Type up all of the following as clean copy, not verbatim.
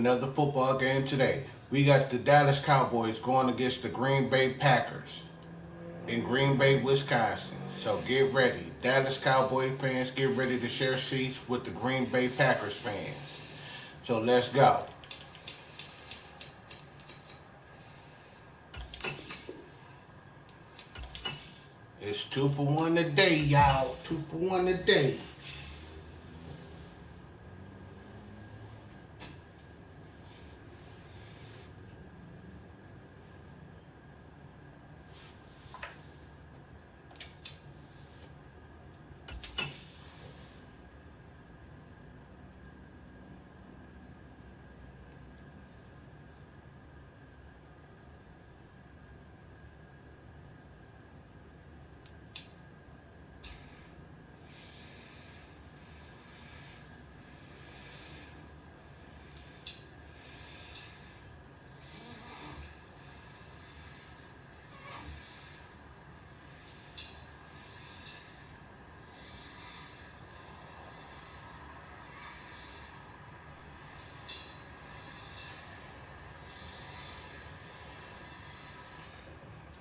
another football game today. We got the Dallas Cowboys going against the Green Bay Packers in Green Bay, Wisconsin. So get ready. Dallas Cowboy fans, get ready to share seats with the Green Bay Packers fans. So let's go. It's 2-for-1 today, y'all. 2-for-1 today.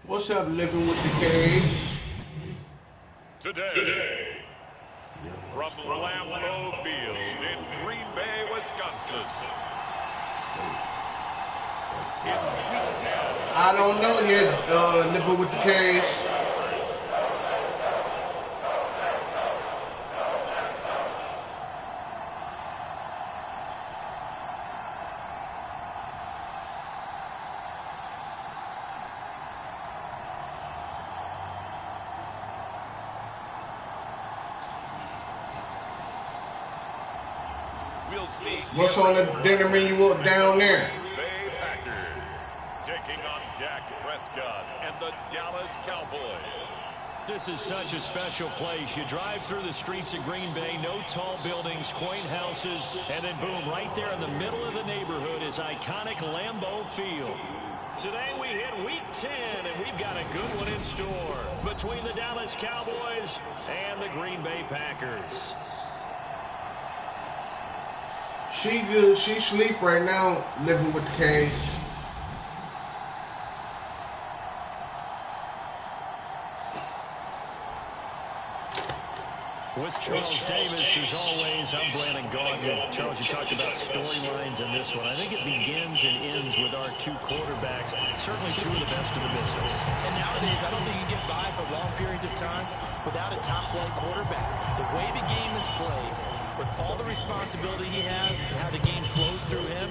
What's up, Livin with the K's? Today, from Lambeau Field in Green Bay, Wisconsin, it's Week 10. I don't know yet, Livin with the K's. We'll see. What's on the dinner menu down there? Green Bay Packers taking on Dak Prescott and the Dallas Cowboys. This is such a special place. You drive through the streets of Green Bay, no tall buildings, quaint houses, and then boom, right there in the middle of the neighborhood is iconic Lambeau Field. Today we hit Week 10, and we've got a good one in store between the Dallas Cowboys and the Green Bay Packers. She good. She sleep right now, Livin with the K's. With Charles Davis, as always, I'm Brandon Gaudin. Charles, you talked about storylines in this one. I think it begins and ends with our two quarterbacks, certainly two of the best in the business. And nowadays, I don't think you can get by for long periods of time without a top-flight quarterback. The way the game is played, with all the responsibility he has and how the game flows through him,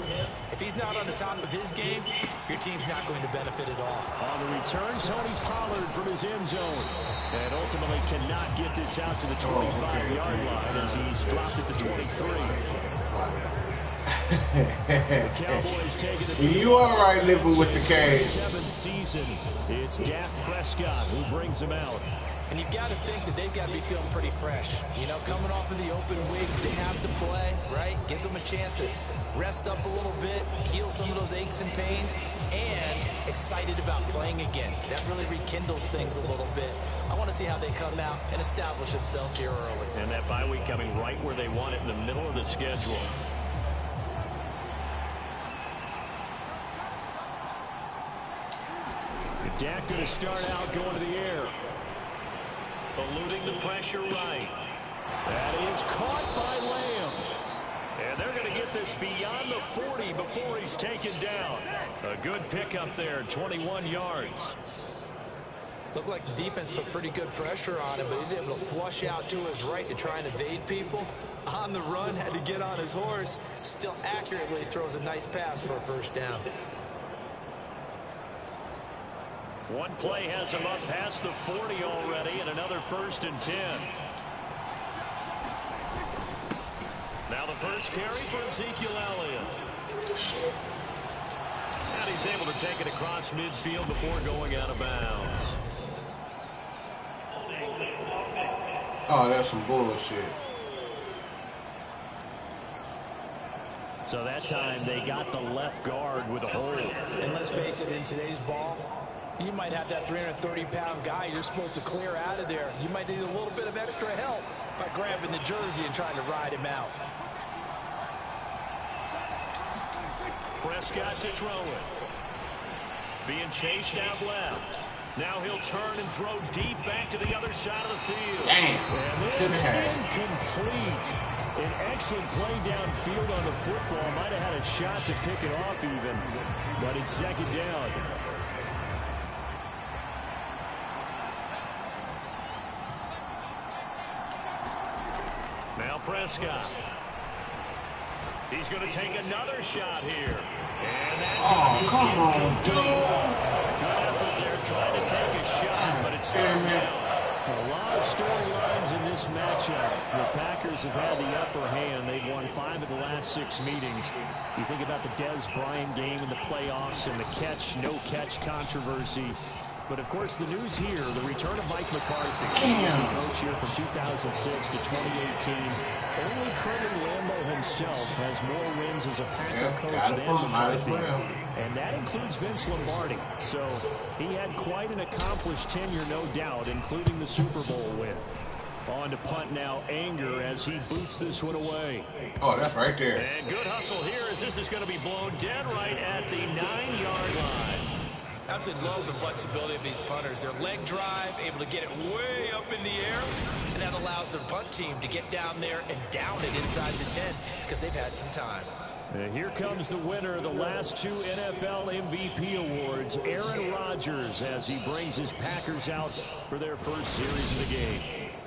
if he's not on the top of his game, your team's not going to benefit at all. On the return, Tony Pollard from his end zone. And ultimately cannot get this out to the 25-yard line as he's dropped at the 23. The Cowboys taking it. You all right, Livin with the K's? Seventh season. It's Dak Prescott who brings him out. And you've got to think that they've got to be feeling pretty fresh. You know, coming off of the open week, they have to play, right? Gives them a chance to rest up a little bit, heal some of those aches and pains, and excited about playing again. That really rekindles things a little bit. I want to see how they come out and establish themselves here early. And that bye week coming right where they want it, in the middle of the schedule. Dak going to start out going to the air. Eluding the pressure right. That is caught by Lamb. And they're going to get this beyond the 40 before he's taken down. A good pickup there, 21 yards. Looked like the defense put pretty good pressure on him, but he's able to flush out to his right to try and evade people. On the run, had to get on his horse. Still accurately throws a nice pass for a first down. One play has him up past the 40 already, and another 1st and 10. Now the first carry for Ezekiel Elliott. And he's able to take it across midfield before going out of bounds. Oh, that's some bullshit. So that time they got the left guard with a hold. And let's face it, in today's ball, you might have that 330-pound guy you're supposed to clear out of there. You might need a little bit of extra help by grabbing the jersey and trying to ride him out. Prescott to throw it. Being chased out left. Now he'll turn and throw deep back to the other side of the field. Damn. And it's incomplete. An excellent play downfield on the football. Might have had a shot to pick it off even. But it's second down. Now Prescott. He's going to take another shot here. And that's come on, dude. Good effort there trying to take a shot, but it's third down. A lot of storylines in this matchup. The Packers have had the upper hand. They've won 5 of the last 6 meetings. You think about the Dez Bryant game in the playoffs and the catch, no catch controversy. But, of course, the news here, the return of Mike McCarthy. He's the coach here from 2006 to 2018. Only Colonel Lambeau himself has more wins as a Packer coach than McCarthy. And that includes Vince Lombardi. So he had quite an accomplished tenure, no doubt, including the Super Bowl win. On to punt now, Anger, as he boots this one away. Oh, that's right there. And good hustle here as this is going to be blown dead right at the 9-yard line. Absolutely love the flexibility of these punters. Their leg drive, able to get it way up in the air, and that allows their punt team to get down there and down it inside the 10 because they've had some time. And here comes the winner of the last 2 NFL MVP awards, Aaron Rodgers, as he brings his Packers out for their first series of the game.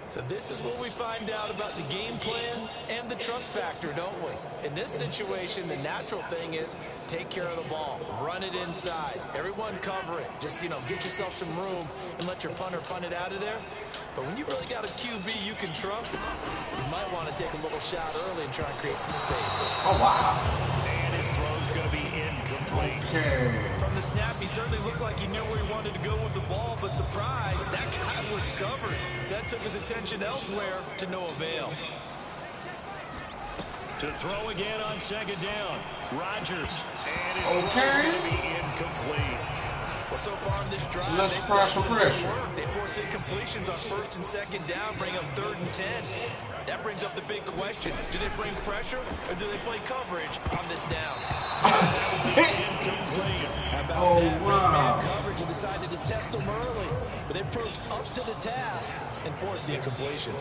So this is what we find out about the game plan and the trust factor, don't we? In this situation, the natural thing is take care of the ball, run it inside, everyone cover it. Just, get yourself some room and let your punter punt it out of there. But when you really got a QB you can trust, you might want to take a little shot early and try and create some space. Oh, wow. And his throw's going to be incomplete. Okay. From the snap, he certainly looked like he knew where he wanted to go with the ball, but surprise, that guy was covered. So that took his attention elsewhere to no avail. To throw again on second down, Rodgers. And his throw's going to be incomplete. Well, so far in this drive, let's they've apply done some some pressure. good work. They force incompletions on first and second down, bring up 3rd and 10. That brings up the big question. Do they bring pressure or do they play coverage on this down? Oh, wow. Man coverage and decided to test them early, but they proved up to the task and forced the incompletion.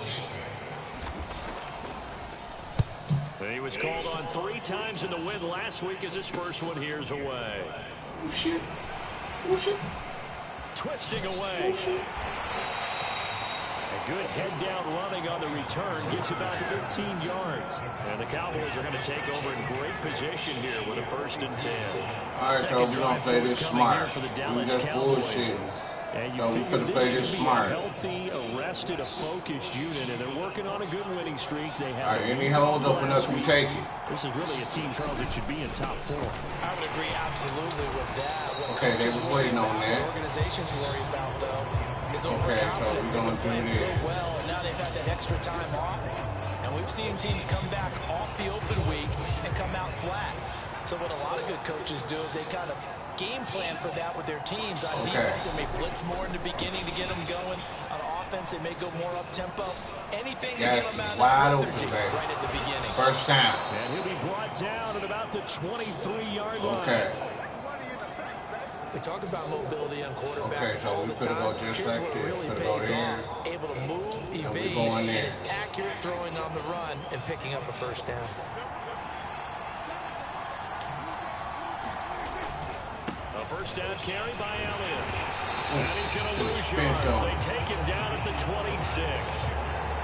He was called on 3 times in the win last week as his first one here's away. Oh, shit. Oh, shit. Twisting away. Oh, shit. A good head down running on the return gets about 15 yards. And the Cowboys are going to take over in great position here with a 1st and 10. All right, so we're going to play this smart. For the We Dallas just Cowboys. bullshitting. And you So we figure finna play this should be smart. a healthy, arrested, a focused unit, and they're working on a good winning streak. They have All right, any holes open up, we take it. This is really a team, Charles, that should be in top 4. I would agree absolutely with that. What Okay, they coaches was waiting worry on about, that. what organizations worry about, though, is Okay, so overconfidence. we're gonna They've been do playing this. so well, and now they've had that extra time off. And we've seen teams come back off the open week and come out flat. So what a lot of good coaches do is they kind of game plan for that with their teams. On defense, they may blitz more in the beginning to get them going. On offense, they may go more up-tempo. Anything to get them out wide of open, their right at the beginning. First down. And he'll be brought down at about the 23-yard line. Okay. We talk about mobility on quarterbacks Okay, so all we the finna time. go just Here's like what this. really Finna go pays there. off. Able to move, we evade, going and there. is accurate throwing on the run and picking up a 1st down. A 1st down carry by Elliott. And he's going to lose yards. They take him down at the 26.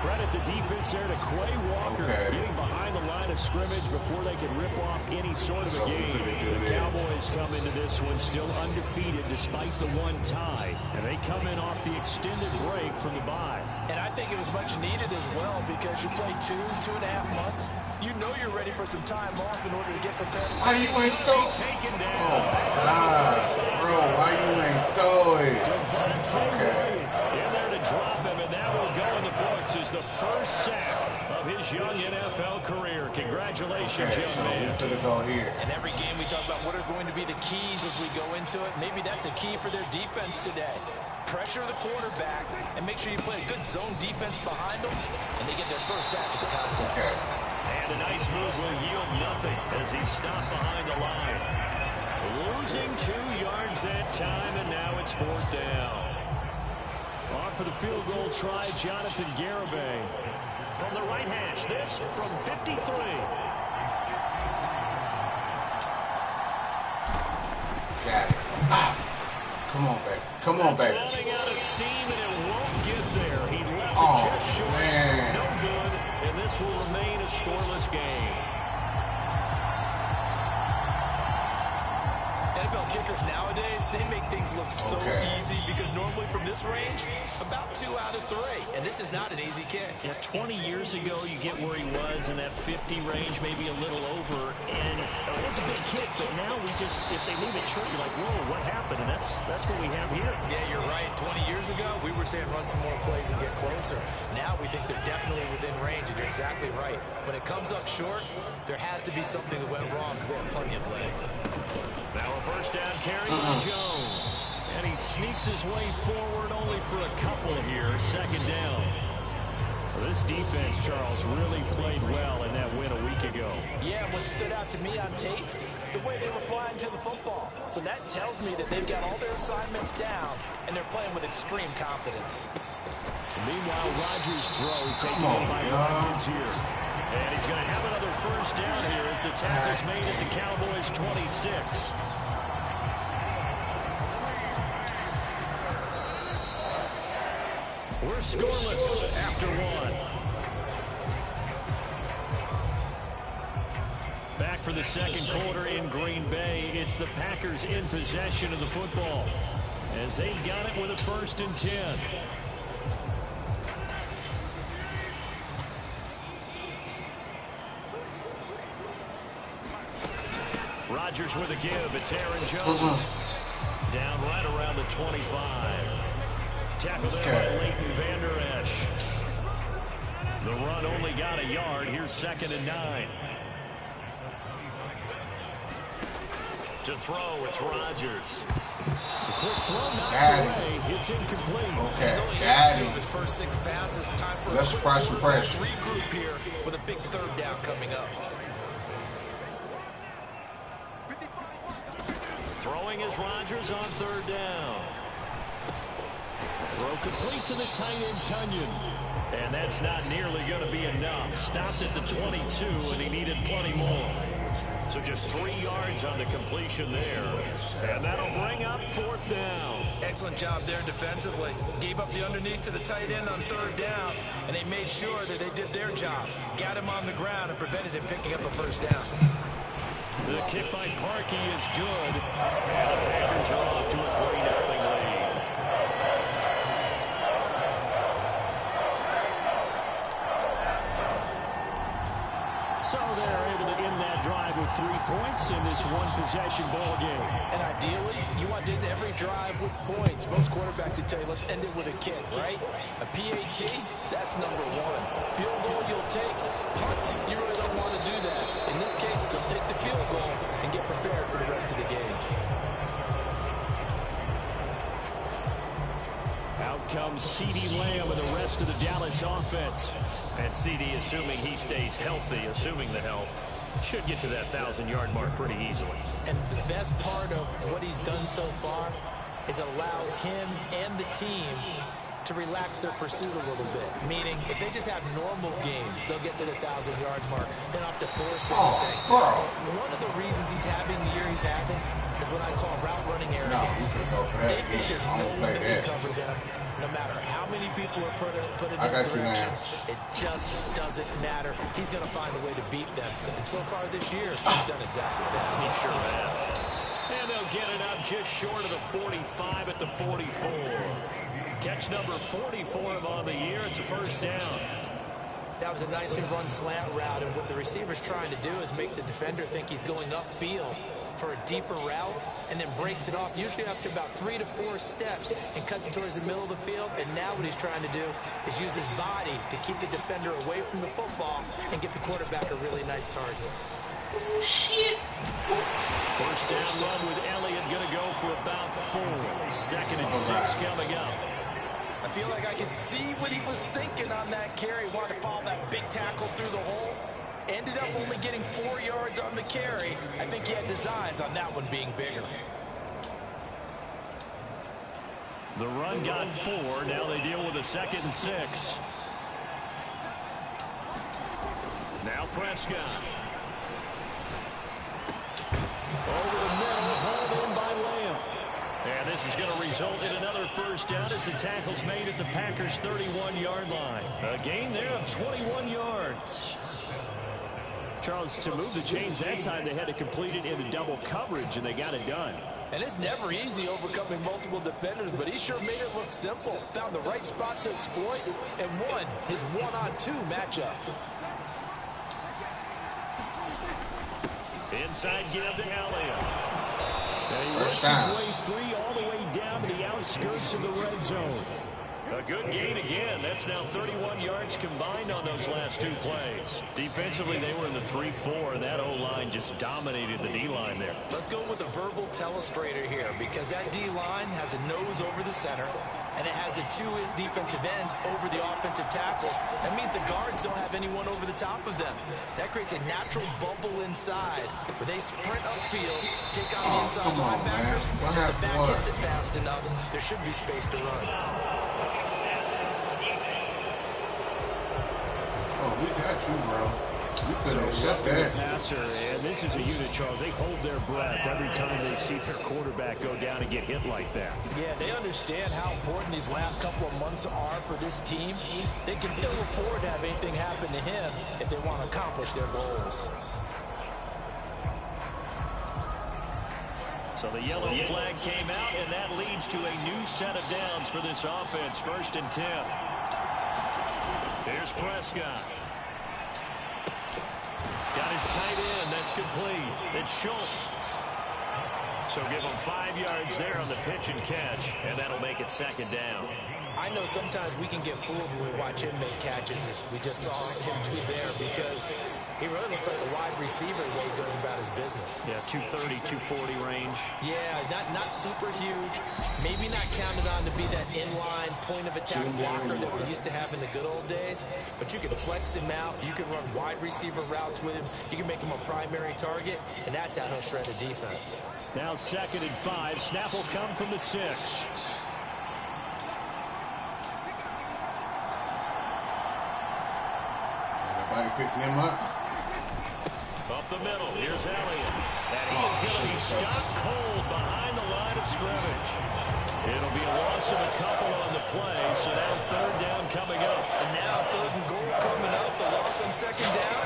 Credit the defense there to Quay Walker getting behind the line of scrimmage before they could rip off any sort of a game. The Cowboys come into this one still undefeated despite the 1 tie. And they come in off the extended break from the bye. And I think it was much needed as well because you play 2.5 months. You know you're ready for some time off in order to get prepared. Why you ain't throw? Taken down. Oh, God. Bro, why you ain't throw it? Okay. In there to drop him, and that will go in the books as the first sack of his young NFL career. Congratulations, young man. So we finna go here. And every game we talk about what are going to be the keys as we go into it. Maybe that's a key for their defense today. Pressure the quarterback and make sure you play a good zone defense behind them, and they get their first sack of the contest. Okay. And a nice move will yield nothing as he's stopped behind the line. it's 4th down. On for the field goal try, Jonathan Garibay. From the right hash, this from 53. Got it. Come on, baby. Come on, baby. It's running out of steam, and it won't get there. He left Oh, it just short. man. No good, and this will remain a scoreless game. NFL kickers nowadays, they make things look so easy because normally from this range, about 2 out of 3. And this is not an easy kick. Yeah, 20 years ago, you get where he was in that 50 range, maybe a little over. And it's a big kick, but now we just, if they leave it short, you're like, whoa, what happened? And that's what we have here. Yeah, you're right. 20 years ago, we were saying run some more plays and get closer. Now we think they're definitely within range, and you're exactly right. When it comes up short, there has to be something that went wrong because they have plenty of leg. Now a first down carry by Jones. And he sneaks his way forward only for a couple here. 2nd down. Well, this defense, Charles, really played well in that win a week ago. Yeah, what stood out to me on tape, the way they were flying to the football. So that tells me that they've got all their assignments down, and they're playing with extreme confidence. Meanwhile, Rodgers' throw taken in by Watkins here. And he's going to have another first down here as the tackle's made at the Cowboys' 26. We're scoreless after 1. Back for the 2nd quarter in Green Bay. It's the Packers in possession of the football as they got it with a 1st and 10. Rodgers with a give. It's Aaron Jones. Down right around the 25. Tackled there by Leighton Vander Esch. The run only got a yard. Here's 2nd and 9. To throw, it's Rodgers. The quick throw knocked away. It's incomplete. Okay, He's only got hit 2 him. of his first 6 passes. Time for Let's press some pressure. regroup here with a big 3rd down coming up. Throwing is Rodgers on 3rd down. Throw complete to the tight end, Tunyon. And that's not nearly going to be enough. Stopped at the 22, and he needed plenty more. So just 3 yards on the completion there. And that'll bring up 4th down. Excellent job there defensively. Gave up the underneath to the tight end on 3rd down, and they made sure that they did their job. Got him on the ground and prevented him picking up a 1st down. The kick by Parkey is good. And the Packers are off to a 3-0 lead. So they're able to end that drive with 3 points in this one-possession ball game. And ideally, you want to end every drive with points. Most quarterbacks would tell you, let's end it with a kick, right? A PAT, that's number 1. Field goal you'll take. Punts, you really don't want to do that. In this case, they'll take the field goal and get prepared for the rest of the game. Out comes CeeDee Lamb and the rest of the Dallas offense. And CeeDee, assuming he stays healthy, assuming the health, should get to that 1,000-yard mark pretty easily. And the best part of what he's done so far is allows him and the team to relax their pursuit a little bit. Meaning, if they just have normal games, they'll get to the 1,000-yard mark. They don't have to force anything. One of the reasons he's having the year he's having is what I call route running arrogance. They think there's no one that can cover them. No matter how many people are put in his direction, it just doesn't matter. He's going to find a way to beat them. And so far this year, he's done exactly that. He sure has. And they'll get it up just short of the 45 at the 44. Catch number 44 on the year. It's a 1st down. That was a nicely run slant route, and what the receiver's trying to do is make the defender think he's going upfield for a deeper route, and then breaks it off, usually after about 3 to 4 steps, and cuts towards the middle of the field. And now what he's trying to do is use his body to keep the defender away from the football and get the quarterback a really nice target. Shit. First down run with Elliott going to go for about 4. 2nd and 6 coming up. I feel like I can see what he was thinking on that carry. Wanted to follow that big tackle through the hole. Ended up only getting 4 yards on the carry. I think he had designs on that one being bigger. The run got 4. Now they deal with a 2nd and 6. Now Prescott. Over the middle, hauled in by Lamb. And this is going to result in another first down as the tackle's made at the Packers' 31-yard line. A gain there of 21 yards. Charles, to move the chains that time, they had to complete it into double coverage, and they got it done. And it's never easy overcoming multiple defenders, but he sure made it look simple. Found the right spot to exploit and won his 1-on-2 matchup. Inside give to Elliott. And he works his way free all the way down to the outskirts of the red zone. A good gain again. That's now 31 yards combined on those last 2 plays. Defensively, they were in the 3-4. That O-line just dominated the D-line there. Let's go with a verbal telestrator here, because that D-line has a nose over the center, and it has the 2 defensive ends over the offensive tackles. That means the guards don't have anyone over the top of them. That creates a natural bubble inside where they sprint upfield, take on the inside linebackers. If the back hits it fast enough, there should be space to run. Oh, we got you, bro. We could accept that. Passer, and this is a unit, Charles. They hold their breath every time they see their quarterback go down and get hit like that. Yeah, they understand how important these last couple of months are for this team. They can ill afford to have anything happen to him if they want to accomplish their goals. So the yellow flag came out, and that leads to a new set of downs for this offense. 1st and 10. Here's Prescott. Got his tight end. That's complete. It's Schultz. So give him 5 yards there on the pitch and catch, and that'll make it 2nd down. I know sometimes we can get fooled when we watch him make catches, as we just saw him do there, because he really looks like a wide receiver the way he goes about his business. Yeah, 230, 240 range. Yeah, not super huge. Maybe not counted on to be that inline point of attack blocker that we used to have in the good old days, but you can flex him out. You can run wide receiver routes with him. You can make him a primary target, and that's how he'll shred a defense. Now 2nd and 5. Snap will come from the 6. Picking him up. Up the middle. Here's Elliott. And he is going to be stopped cold behind the line of scrimmage. It'll be a loss of a couple on the play, so now 3rd down coming up. And now 3rd and goal coming up. The loss on 2nd down.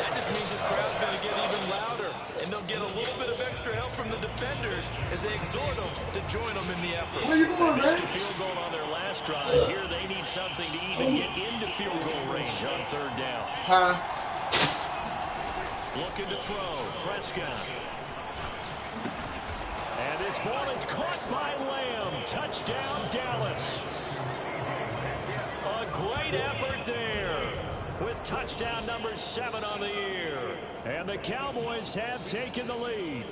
That just means this crowd's going to get even louder. And they'll get a little bit of extra help from the defenders as they exhort them to join them in the effort. Where you going, they missed a field goal on their last drive. Here they need something to even get into field goal range on 3rd down. Looking to throw. Prescott. And this ball is caught by Lamb. Touchdown, Dallas. A great effort there with touchdown number 7 on the year. And the Cowboys have taken the lead.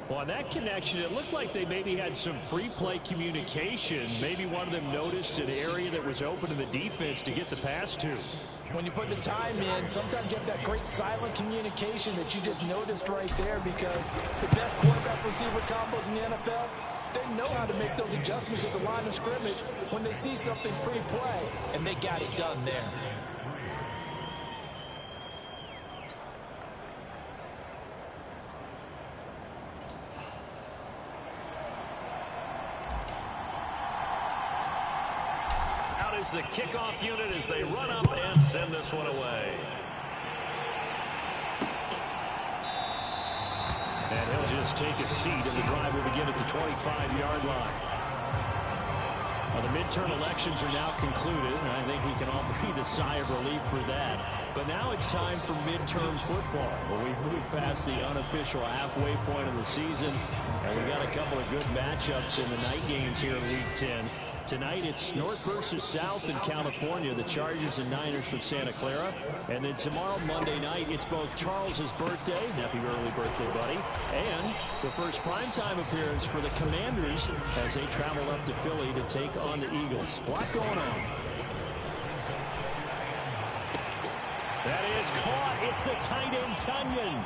Well, on that connection, it looked like they maybe had some pre-play communication. Maybe one of them noticed an area that was open to the defense to get the pass to. When you put the time in, sometimes you have that great silent communication that you just noticed right there, because the best quarterback-receiver combos in the NFL, they know how to make those adjustments at the line of scrimmage when they see something pre-play, and they got it done there. Is the kickoff unit as they run up and send this one away. And he'll just take a seat, and the drive will begin at the 25-yard line. Well, the midterm elections are now concluded, and I think we can all breathe a sigh of relief for that. But now it's time for midterm football, where we've moved past the unofficial halfway point of the season, and we've got a couple of good matchups in the night games here in Week 10. Tonight, it's North versus South in California, the Chargers and Niners from Santa Clara. And then tomorrow, Monday night, it's both Charles's birthday, happy early birthday, buddy, and the first primetime appearance for the Commanders as they travel up to Philly to take on the Eagles. A lot going on. That is caught. It's the tight end, Tunyon.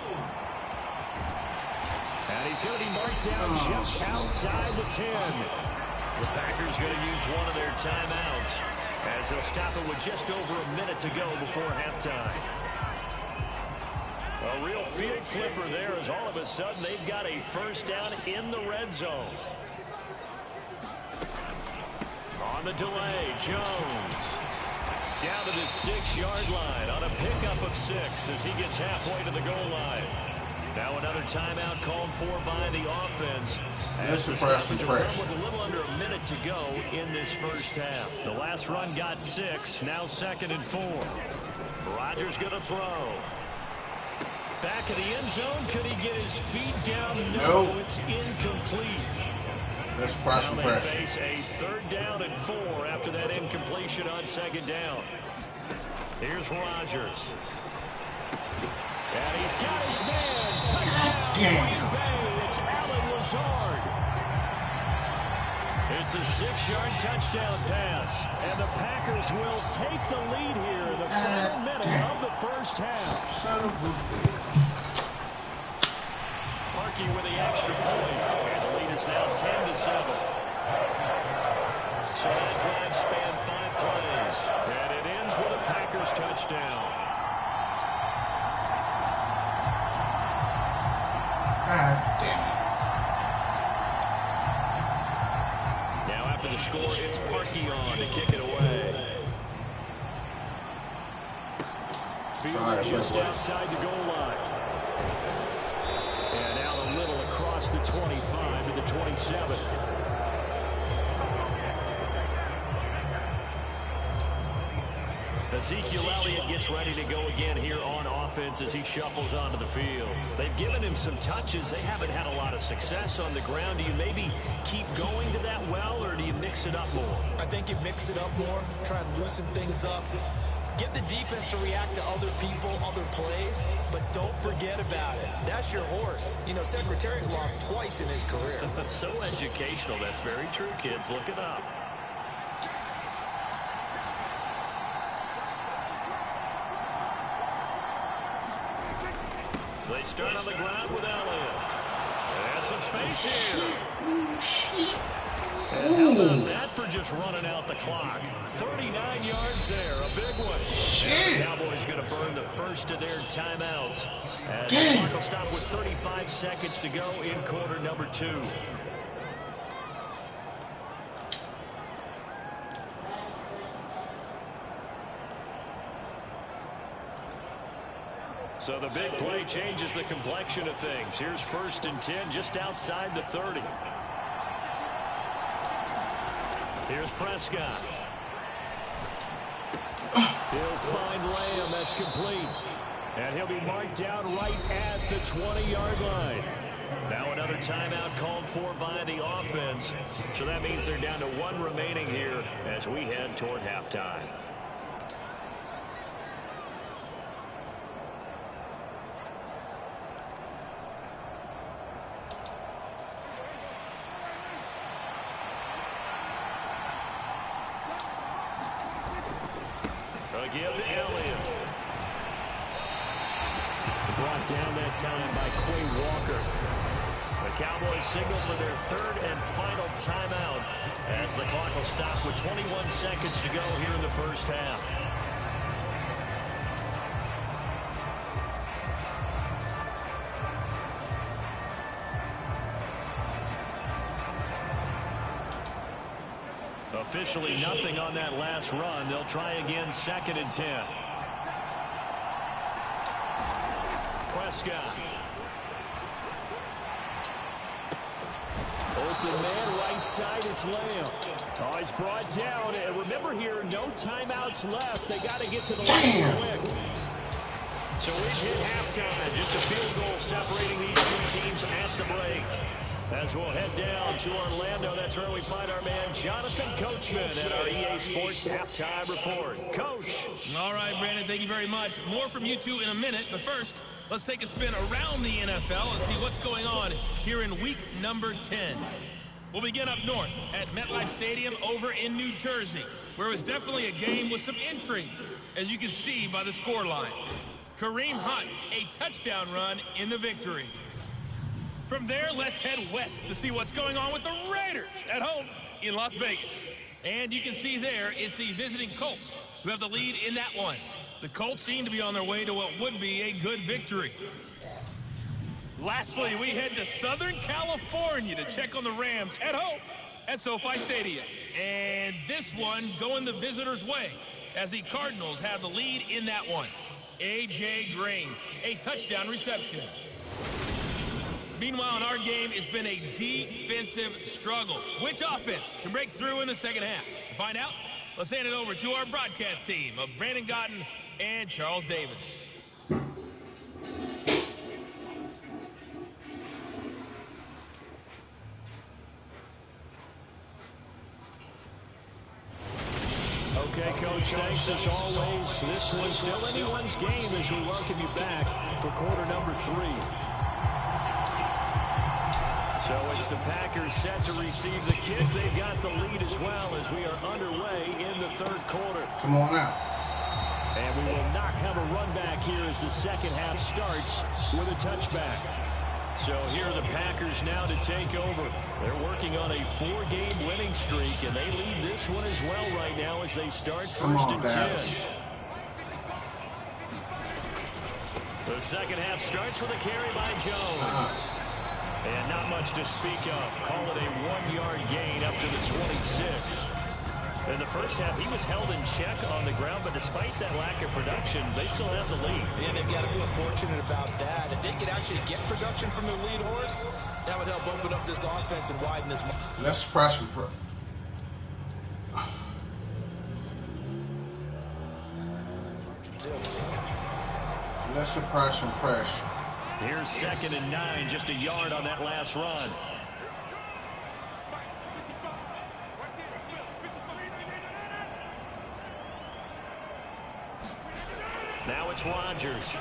And he's going to be marked down just outside the 10. The Packers going to use one of their timeouts as they'll stop it with just over a minute to go before halftime. A real field flipper there as all of a sudden they've got a first down in the red zone. On the delay, Jones down to the 6-yard line on a pickup of 6 as he gets halfway to the goal line. Now another timeout called for by the offense. That's a press. With a little under a minute to go in this first half. The last run got 6. Now 2nd and 4. Rodgers going to throw. Back of the end zone. Could he get his feet down? No, it's incomplete. That's press. Now they face a 3rd down and 4 after that incompletion on 2nd down. Here's Rodgers. And he's got his man. Touchdown, Green Bay. It's Allen Lazard. It's a 6-yard touchdown pass. And the Packers will take the lead here in the final minute of the first half. Parkey with the extra point. And the lead is now 10-7. So that drive spanned 5 plays. And it ends with a Packers touchdown. God damn it. Now after the score, it's Parkey on to kick it away. Field just outside the goal line. And now a little across the 25 to the 27. Ezekiel Elliott gets ready to go again here on offense as he shuffles onto the field. They've given him some touches. They haven't had a lot of success on the ground. Do you maybe keep going to that well, or do you mix it up more? I think you mix it up more, try and loosen things up. Get the defense to react to other people, other plays, but don't forget about it. That's your horse. You know, Secretariat lost twice in his career. So educational. That's very true, kids. Look it up. They start on the ground with Elliott. And some space here. And how about that for just running out the clock? 39 yards there, a big one. And the Cowboys going to burn the first of their timeouts. As the clock will stop with 35 seconds to go in quarter number 2. So the big play changes the complexion of things. Here's 1st and 10 just outside the 30. Here's Prescott. He'll find Lamb. That's complete. And he'll be marked down right at the 20-yard line. Now another timeout called for by the offense. So that means they're down to 1 remaining here as we head toward halftime. Give to Elliott. Brought down that time by Quay Walker. The Cowboys signal for their 3rd and final timeout as the clock will stop with 21 seconds to go here in the first half. Officially nothing on that last run. They'll try again 2nd and 10. Prescott. Open man right side. It's Lamb. Oh, he's brought down. And remember here, no timeouts left. They got to get to the line quick. So we've hit halftime. Just a field goal separating these two teams at the break. As we'll head down to Orlando, that's where we find our man Jonathan Coachman at our EA Sports Halftime Report. Coach. All right, Brandon, thank you very much. More from you two in a minute, but first, let's take a spin around the NFL and see what's going on here in week number 10. We'll begin up north at MetLife Stadium over in New Jersey, where it was definitely a game with some intrigue, as you can see by the scoreline. Kareem Hunt, a touchdown run in the victory. From there, let's head west to see what's going on with the Raiders at home in Las Vegas. And you can see there, it's the visiting Colts who have the lead in that one. The Colts seem to be on their way to what would be a good victory. Lastly, we head to Southern California to check on the Rams at home at SoFi Stadium. And this one going the visitors' way as the Cardinals have the lead in that one. A.J. Green, a touchdown reception. Meanwhile, in our game, it's been a defensive struggle. Which offense can break through in the second half? To find out, let's hand it over to our broadcast team of Brandon Gotten and Charles Davis. Okay, Coach, thanks as always. This was still anyone's game as we welcome you back for quarter number 3. So it's the Packers set to receive the kick. They've got the lead as well as we are underway in the third quarter. Come on out. And we will not have a run back here as the second half starts with a touchback. So here are the Packers now to take over. They're working on a 4-game winning streak, and they lead this one as well right now as they start first and 10. The second half starts with a carry by Jones. And not much to speak of. Call it a 1-yard gain up to the 26. In the first half, he was held in check on the ground, but despite that lack of production, they still have the lead. And they've got to feel fortunate about that. If they could actually get production from their lead horse, that would help open up this offense and widen this. Let's press him. Let's suppress some pressure. Here's 2nd and 9, just a yard on that last run. Now it's Rodgers.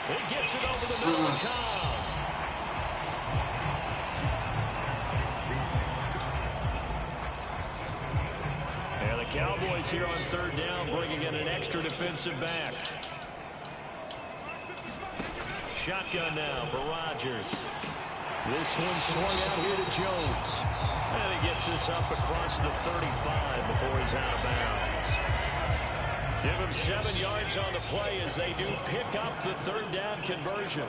He gets it over the middle of Cobb. And the Cowboys here on third down, bringing in an extra defensive back. Shotgun now for Rodgers. This one swung out here to Jones. And he gets this up across the 35 before he's out of bounds. Give him 7 yards on the play as they do pick up the third down conversion.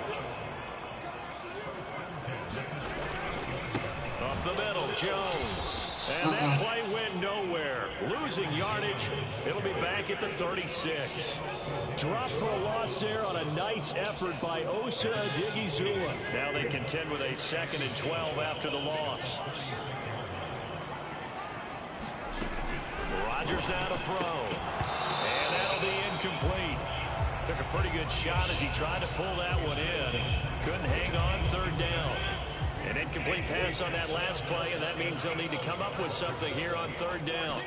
Up the middle, Jones. And that play went nowhere. Losing yardage. It'll be back at the 36. Drop for a loss there on a nice effort by Osa Odigizua. Now they contend with a 2nd and 12 after the loss. Rodgers now to throw. And that'll be incomplete. Took a pretty good shot as he tried to pull that one in. Couldn't hang on third down. An incomplete pass on that last play, and that means they'll need to come up with something here on third down.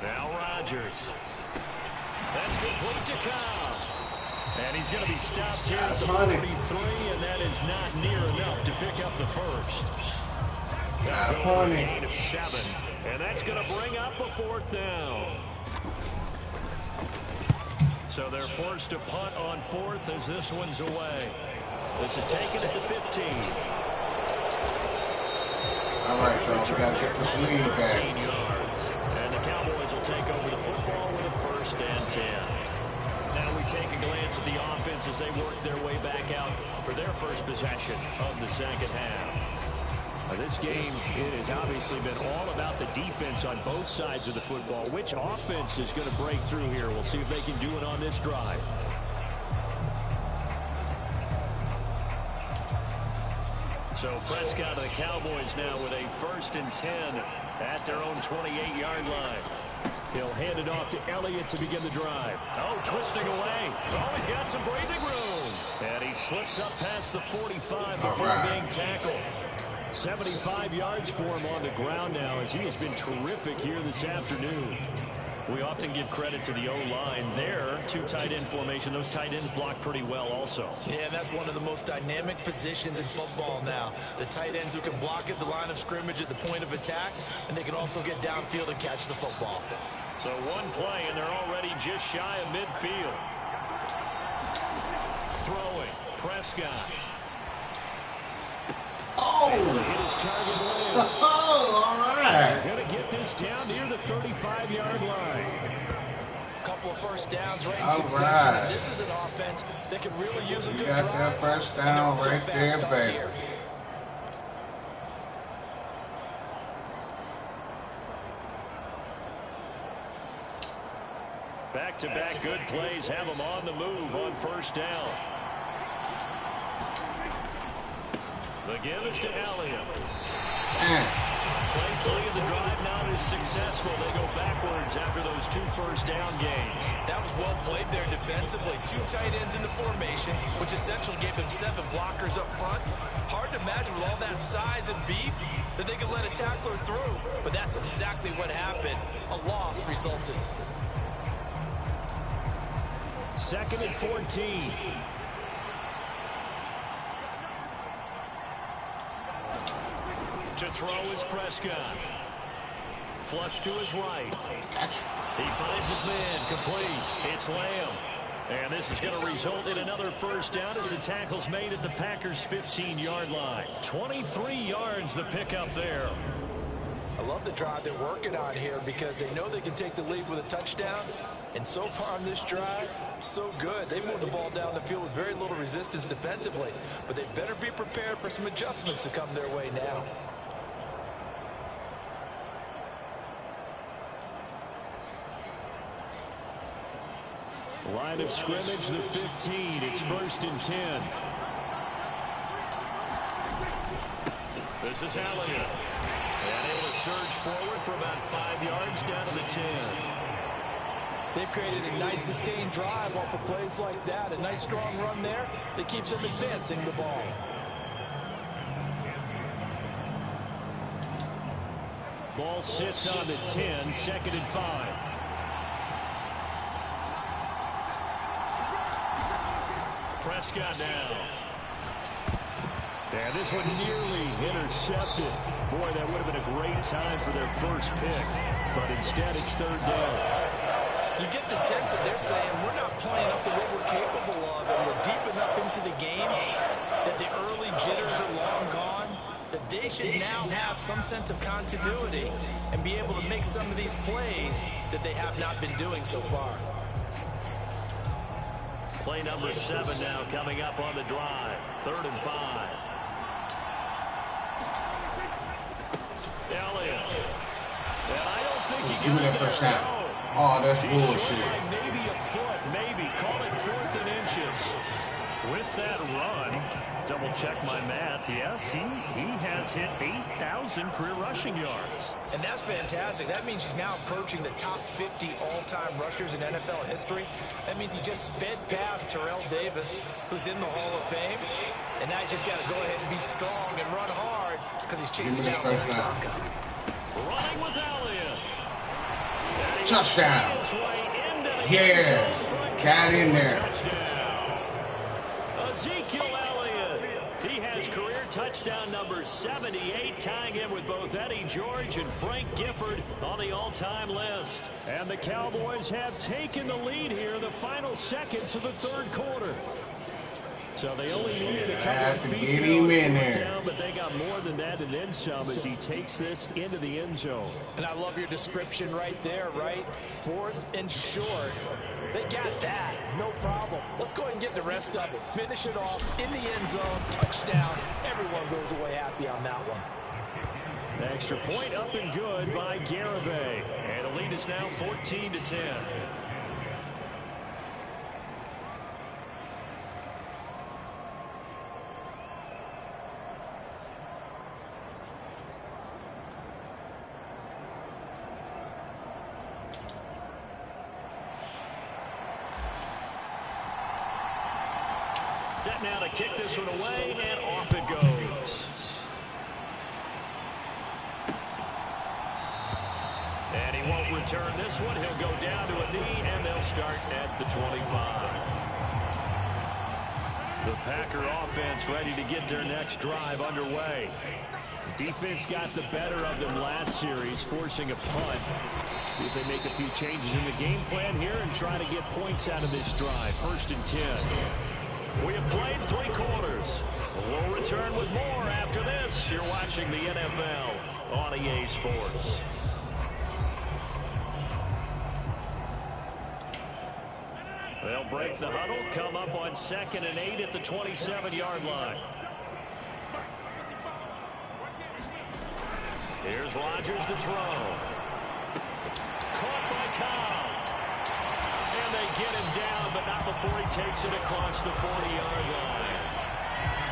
Now Rodgers. That's complete to Cobb. And he's going to be stopped here at the 43, and that is not near enough to pick up the first. That'll go for a gain of 7, and that's going to bring up a 4th down. So they're forced to punt on 4th as this one's away. This is taken at the 15. All right, y'all, we got to get this lead back. Yards. And the Cowboys will take over the football with a 1st and 10. Now we take a glance at the offense as they work their way back out for their first possession of the second half. Now this game, it has obviously been all about the defense on both sides of the football. Which offense is going to break through here? We'll see if they can do it on this drive. So Prescott of the Cowboys now with a 1st and 10 at their own 28-yard line. He'll hand it off to Elliott to begin the drive. Oh, twisting away. Oh, he's got some breathing room. And he slips up past the 45 before being tackled. 75 yards for him on the ground now as he has been terrific here this afternoon. We often give credit to the O-line there. 2 tight end formation. Those tight ends block pretty well also. Yeah, that's one of the most dynamic positions in football now. The tight ends who can block at the line of scrimmage at the point of attack, and they can also get downfield and catch the football. So one play, and they're already just shy of midfield. Throwing, Prescott. able to hit his target limb. Oh, all right. They're going to get this down near the 35-yard line. Couple of first downs right in All succession. right. And this is an offense that can really use a You good got drive. that first down And they're right off to a there, fast start baby. here. Back-to-back good plays have them on the move on first down. The give is to Elliott. Play 3 of the drive now is successful. They go backwards after those 2 first down gains. That was well played there defensively. 2 tight ends in the formation, which essentially gave them 7 blockers up front. Hard to imagine with all that size and beef that they could let a tackler through. But that's exactly what happened. A loss resulted. 2nd and 14. To throw is Prescott. Flush to his right. He finds his man complete. It's Lamb. And this is going to result in another first down as the tackle's made at the Packers' 15-yard line. 23 yards the pickup there. I love the drive they're working on here because they know they can take the lead with a touchdown. And so far on this drive, so good. They moved the ball down the field with very little resistance defensively. But they better be prepared for some adjustments to come their way now. Line of scrimmage, the 15. It's 1st and 10. This is Elliott. And able to surge forward for about 5 yards down to the 10. They've created a nice sustained drive off of plays like that. A nice strong run there that keeps them advancing the ball. Ball sits on the 10, 2nd and 5. Prescott now. And this one nearly intercepted. Boy, that would have been a great time for their first pick. But instead, it's 3rd down. You get the sense that they're saying we're not playing up to what we're capable of, and we're deep enough into the game that the early jitters are long gone, that they should now have some sense of continuity and be able to make some of these plays that they have not been doing so far. Play number 7 now coming up on the drive. 3rd and 5. Elliott. And I don't think he Give me that first down. Oh, that's bullshit. Maybe a foot, maybe. Call it 4th and inches. With that run, double check my math. Yes, he has hit 8,000 career rushing yards. And that's fantastic. That means he's now approaching the top 50 all-time rushers in NFL history. That means he just sped past Terrell Davis, who's in the Hall of Fame. And now he's just got to go ahead and be strong and run hard because he's chasing down Larry Zonka. Running with Elliott. Touchdown. Yeah. Got in there. Ezekiel Elliott. He has career touchdown number 78, tying him with both Eddie George and Frank Gifford on the all-time list. And the Cowboys have taken the lead here in the final seconds of the 3rd quarter. So they only needed a couple of feet get him in there. Down, but they got more than that and then some as he takes this into the end zone. And I love your description right there, right? 4th and short. They got that. No problem. Let's go ahead and get the rest of it. Finish it off in the end zone. Touchdown. Everyone goes away happy on that one. Extra point up and good by Garibay. And the lead is now 14-10. Set now to kick this one away, and off it goes. And he won't return this one. He'll go down to a knee, and they'll start at the 25. The Packer offense ready to get their next drive underway. Defense got the better of them last series, forcing a punt. See if they make a few changes in the game plan here and try to get points out of this drive. 1st and 10. We have played 3 quarters. We'll return with more after this. You're watching the NFL on EA Sports. They'll break the huddle, come up on 2nd and 8 at the 27-yard line. Here's Rodgers to throw. Caught by Cobb. And they get him down, but not before he takes it across the 40-yard line.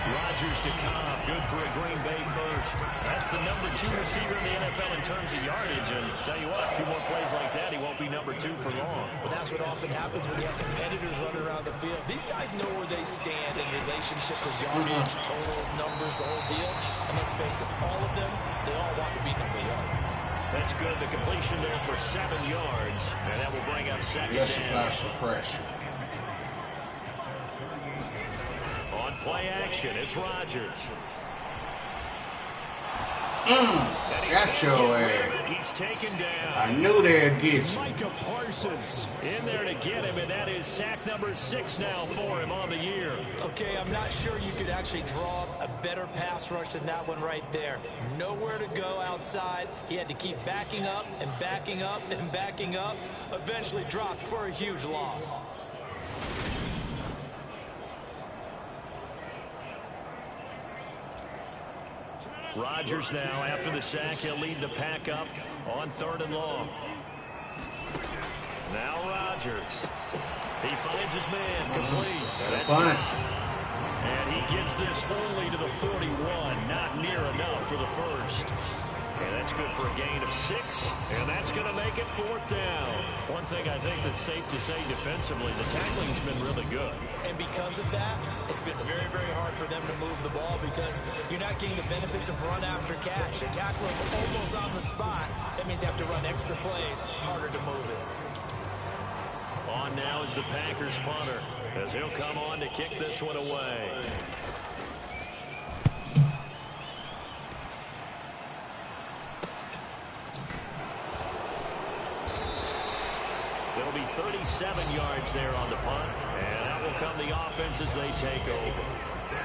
Rodgers to Cobb, good for a Green Bay first. That's the number 2 receiver in the NFL in terms of yardage. And tell you what, a few more plays like that, he won't be number 2 for long. But that's what often happens when you have competitors running around the field. These guys know where they stand in relationship to yardage, totals, numbers, the whole deal. And let's face it, all of them, they all want to be number 1. That's good. The completion there for 7 yards. And that will bring up 2nd Let's down. apply some pressure. On play action, it's Rodgers. Got your ass. He's taken down. I knew they'd get you. Micah Parsons in there to get him, and that is sack number 6 now for him on the year. Okay, I'm not sure you could actually draw up a better pass rush than that one right there. Nowhere to go outside. He had to keep backing up and backing up and backing up. Eventually dropped for a huge loss. Rodgers now, after the sack, he'll lead the pack up on 3rd and long. Now Rodgers. He finds his man complete. That's fine. And he gets this only to the 41. Not near enough for the first. And that's good for a gain of 6. And that's going to make it 4th down. One thing I think that's safe to say defensively, the tackling's been really good. And because of that, it's been very, very hard for them to move the ball because you're not getting the benefits of run after catch. You're tackling almost on the spot. That means you have to run extra plays, harder to move it. On now is the Packers punter, as he'll come on to kick this one away. It'll be 37 yards there on the punt, and out will come the offense as they take over.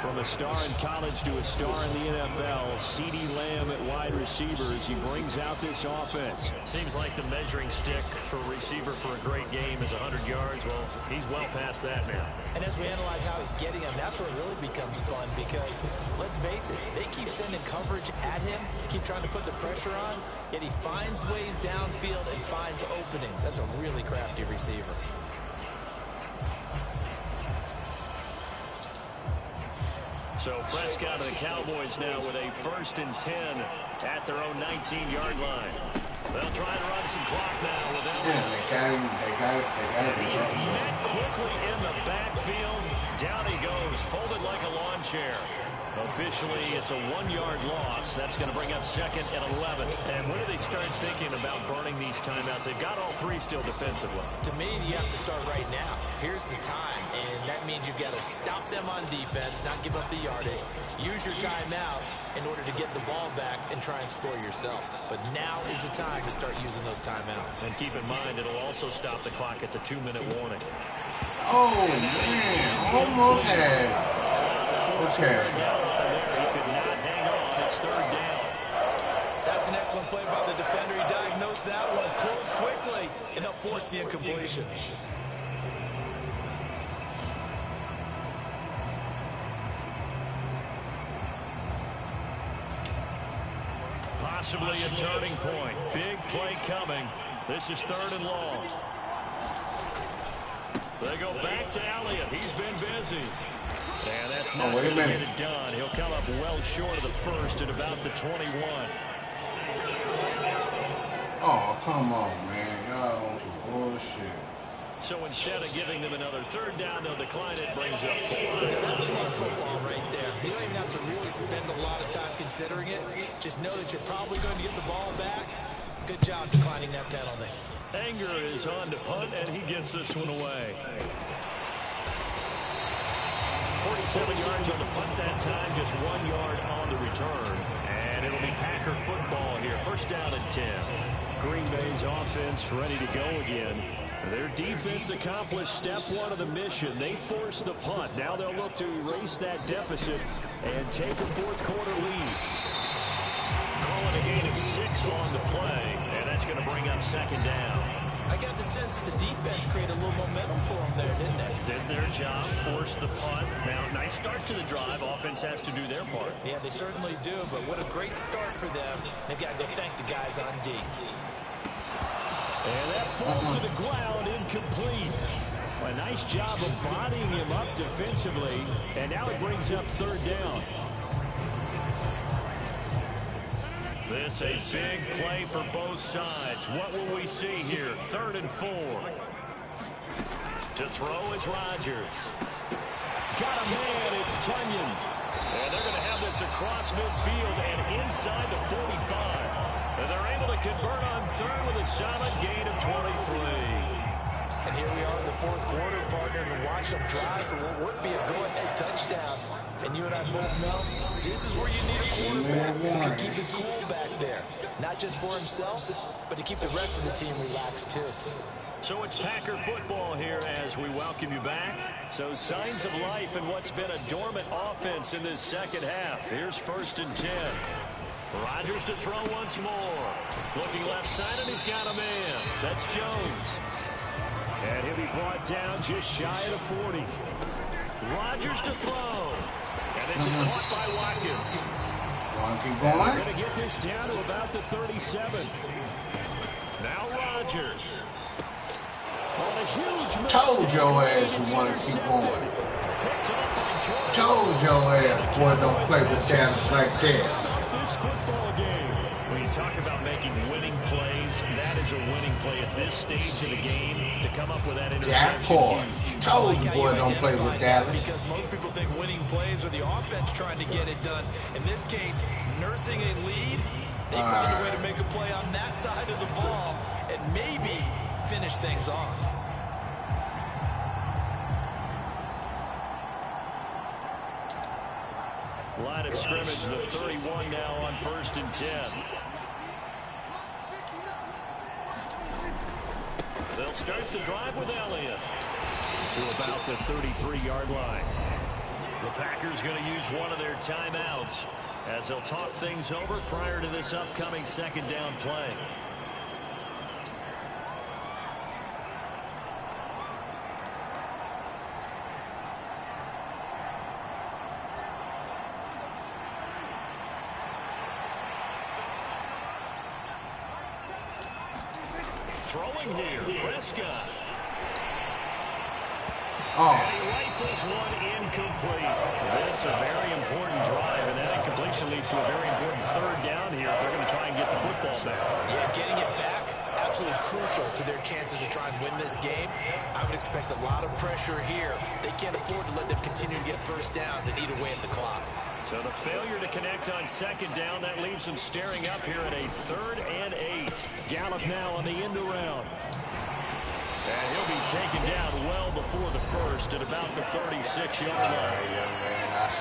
From a star in college to a star in the NFL, CeeDee Lamb at wide receiver as he brings out this offense. Seems like the measuring stick for a receiver for a great game is 100 yards. Well, he's well past that now. And as we analyze how he's getting them, that's where it really becomes fun because, let's face it, they keep sending coverage at him, keep trying to put the pressure on, yet he finds ways downfield and finds openings. That's a really crafty receiver. So Prescott and the Cowboys now with a 1st and 10 at their own 19-yard line. They'll try and run some clock now with Elliott. Yeah, they got him. He is met quickly in the backfield. Down he goes, folded like a lawn chair. Officially, it's a 1-yard loss. That's going to bring up 2nd and 11. And when do they start thinking about burning these timeouts? They've got all 3 still defensively. To me, you have to start right now. Here's the time, and that means you've got to stop them on defense, not give up the yardage. Use your timeouts in order to get the ball back and try and score yourself. But now is the time to start using those timeouts. And keep in mind, it'll also stop the clock at the 2-minute warning. Oh, man. Almost had it. Okay. He could not hang on. It's 3rd down. That's an excellent play by the defender. He diagnosed that one, closed quickly, and helped force the incompletion. Possibly a turning point. Big play coming. This is 3rd and long. They go back to Elliott. He's been busy. And that's not going to get it done. He'll come up well short of the first at about the 21. Oh, come on, man. Y'all on some bullshit. So instead of giving them another 3rd down, they'll decline it. Brings up 4. That's smart football right there. You don't even have to really spend a lot of time considering it. Just know that you're probably going to get the ball back. Good job declining that penalty. Anger is on to punt, and he gets this one away. 47 yards on the punt that time, just 1 yard on the return. And it'll be Packer football here. 1st down and 10. Green Bay's offense ready to go again. Their defense accomplished step one of the mission. They forced the punt. Now they'll look to erase that deficit and take a fourth quarter lead. Calling a gain of 6 on the play, and that's going to bring up second down. I got the sense the defense created a little momentum for them there, didn't they? Did their job, forced the punt. Now, nice start to the drive. Offense has to do their part. Yeah, they certainly do, but what a great start for them. They've got to go thank the guys on D. And that falls to the ground, incomplete. A nice job of bodying him up defensively, and now it brings up third down. This a big play for both sides. What will we see here? 3rd and 4. To throw is Rodgers. Got a man, it's Tunyon. And they're going to have this across midfield and inside the 45. And they're able to convert on 3rd with a solid gain of 23. And here we are in the 4th quarter, partner, and watch them drive for what would be a go-ahead touchdown. And you and I both know this is where you need a quarterback who can keep his cool back there. Not just for himself, but to keep the rest of the team relaxed, too. So it's Packer football here as we welcome you back. So signs of life in what's been a dormant offense in this second half. Here's 1st and 10. Rodgers to throw once more. Looking left side, and he's got a man. That's Jones. And he'll be brought down just shy of the 40. Rodgers to throw. And this is caught by Watkins. Keep going. Going to get this down to about the 37. Now Rodgers. On a huge miss. Told your ass you want to keep going. Told your ass, boy, don't play with Dallas like that. This football game. When you talk about making winning plays, that is a winning play at this stage of the game. To come up with that interception. Told you, boy, don't play with Dallas. Because most people think winning plays are the offense trying to get it done. In this case, nursing a lead, they found a way to make a play on that side of the ball and maybe finish things off. Line of scrimmage, the 31 now on 1st and 10. They'll start the drive with Elliott to about the 33-yard line. The Packers going to use one of their timeouts as they'll talk things over prior to this upcoming second down play. Throwing here, Prescott. And he rifles one incomplete. This a very important drive, and that incompletion leads to a very important third down here if they're going to try and get the football back. Yeah, getting it back, absolutely crucial to their chances to try and win this game. I would expect a lot of pressure here. They can't afford to let them continue to get first downs and eat away at the clock. So the failure to connect on second down, that leaves them staring up here at a 3rd and 8. Gallup now on the end around. And he'll be taken down well before the first at about the 36-yard line.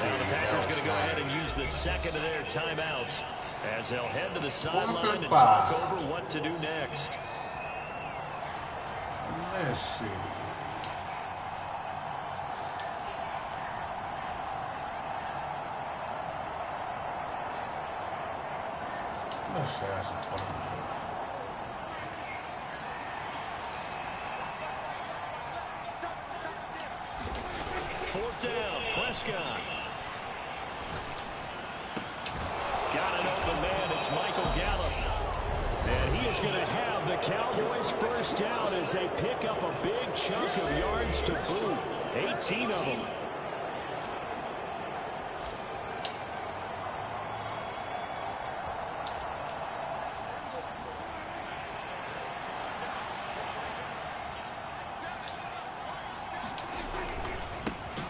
Now the Packers going to go ahead and use the second of their timeouts as they'll head to the sideline and talk over what to do next. Let's see. Let's see. That's a 20. 4th down, Prescott. Got an open man, it's Michael Gallup. And he is going to have the Cowboys first down as they pick up a big chunk of yards to boot. 18 of them.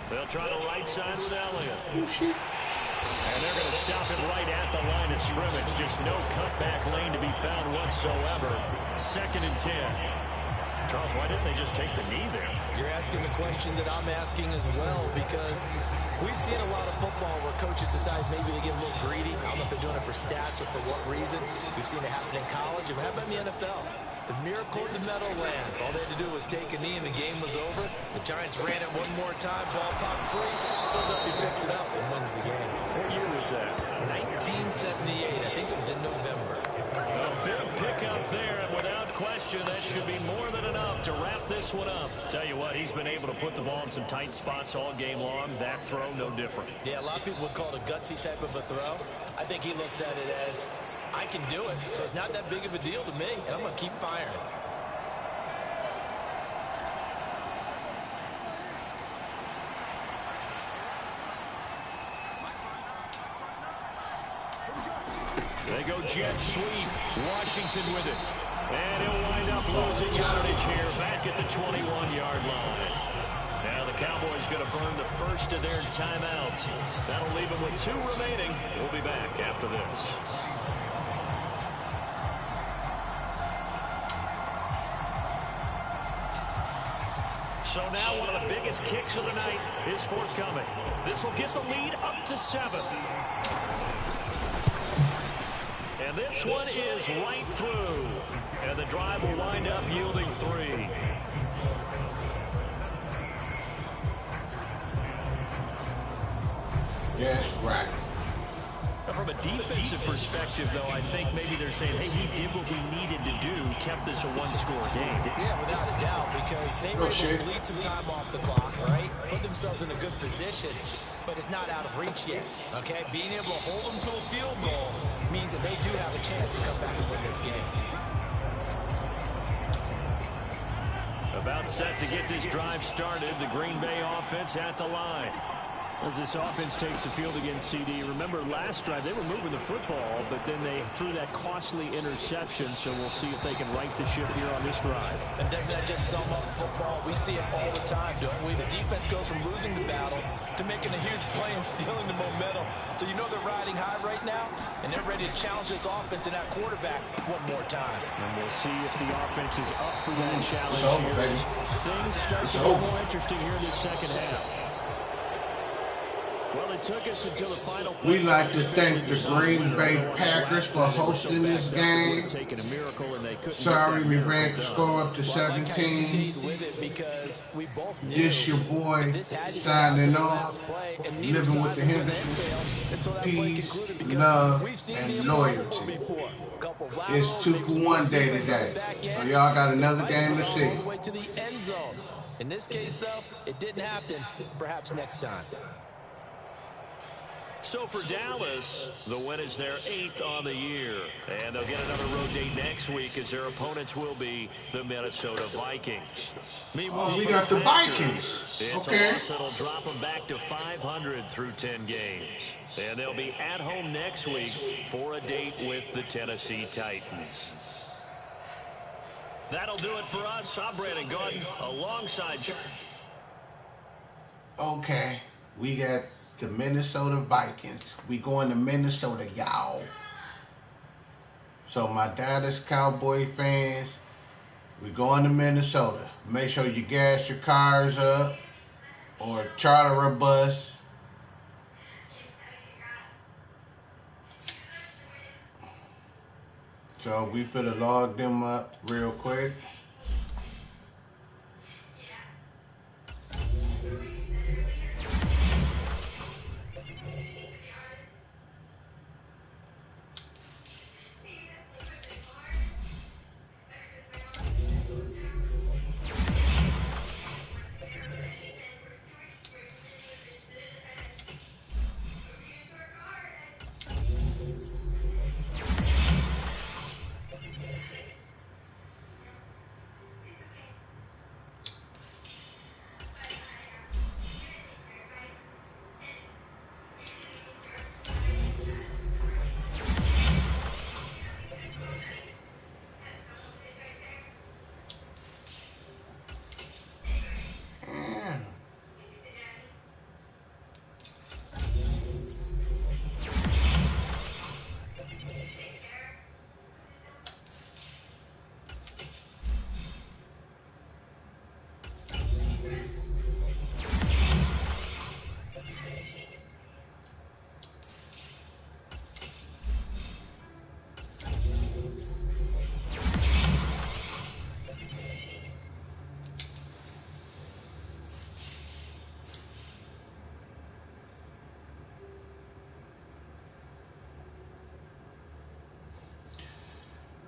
They'll try to right side with Elliott. And they're going to stop it right at the line of scrimmage. Just no cutback lane to be found whatsoever. 2nd and 10. Charles, why didn't they just take the knee there? You're asking the question that I'm asking as well, because we've seen a lot of football where coaches decide maybe to get a little greedy. I don't know if they're doing it for stats or for what reason. We've seen it happen in college and happen in the NFL. The miracle in the Meadowlands. All they had to do was take a knee and the game was over. The Giants ran it one more time, ball popped free. Philadelphia picks it up and wins the game. What year was that? 1978. I think it was in November. A big pickup there, and without question, that should be more than enough to wrap this one up. Tell you what, he's been able to put the ball in some tight spots all game long. That throw, no different. Yeah, a lot of people would call it a gutsy type of a throw. I think he looks at it as, I can do it, so it's not that big of a deal to me, and I'm going to keep firing. They go jet sweep. Washington with it. And he'll wind up losing yardage here back at the 21-yard line. Now the Cowboys going to burn the first of their timeouts. That'll leave them with 2 remaining. We'll be back after this. So now one of the biggest kicks of the night is forthcoming. This will get the lead up to 7. And this one is right through. And the drive will wind up yielding 3. Yes, right. From a defensive perspective, though, I think maybe they're saying, hey, we did what we needed to do, kept this a 1-score game. Yeah, without a doubt, because they were able to bleed some time off the clock, right? Put themselves in a good position, but it's not out of reach yet, okay? Being able to hold them to a field goal means that they do have a chance to come back and win this game. About set to get this drive started, the Green Bay offense at the line. As this offense takes the field against CD, remember last drive they were moving the football, but then they threw that costly interception, so we'll see if they can right the ship here on this drive. And doesn't that just sum up football? We see it all the time, don't we? The defense goes from losing the battle to making a huge play and stealing the momentum. So you know they're riding high right now, and they're ready to challenge this offense and that quarterback one more time. And we'll see if the offense is up for that challenge over, here. baby. Things start to get more interesting here in this second half. Well, it took us until the final. We'd like to thank the Green Bay Packers for hosting this game. Sorry, we ran the score up to 17. This your boy signing off. Living with the Hendersons. Peace, love, and loyalty. It's 2-for-1 day today, so y'all got another game to see. In this case, though, it didn't happen. Perhaps next time. So for Dallas, the win is their 8th on the year. And they'll get another road date next week as their opponents will be the Minnesota Vikings. Meanwhile, we got the Vikings. It's okay. a loss that'll drop them back to 500 through 10 games. And they'll be at home next week for a date with the Tennessee Titans. That'll do it for us. I'm Brandon Gordon alongside. Okay, we got the Minnesota Vikings. We going to Minnesota, y'all. So my Dallas Cowboy fans, we going to Minnesota. Make sure you gas your cars up or charter a bus. So we finna log them up real quick.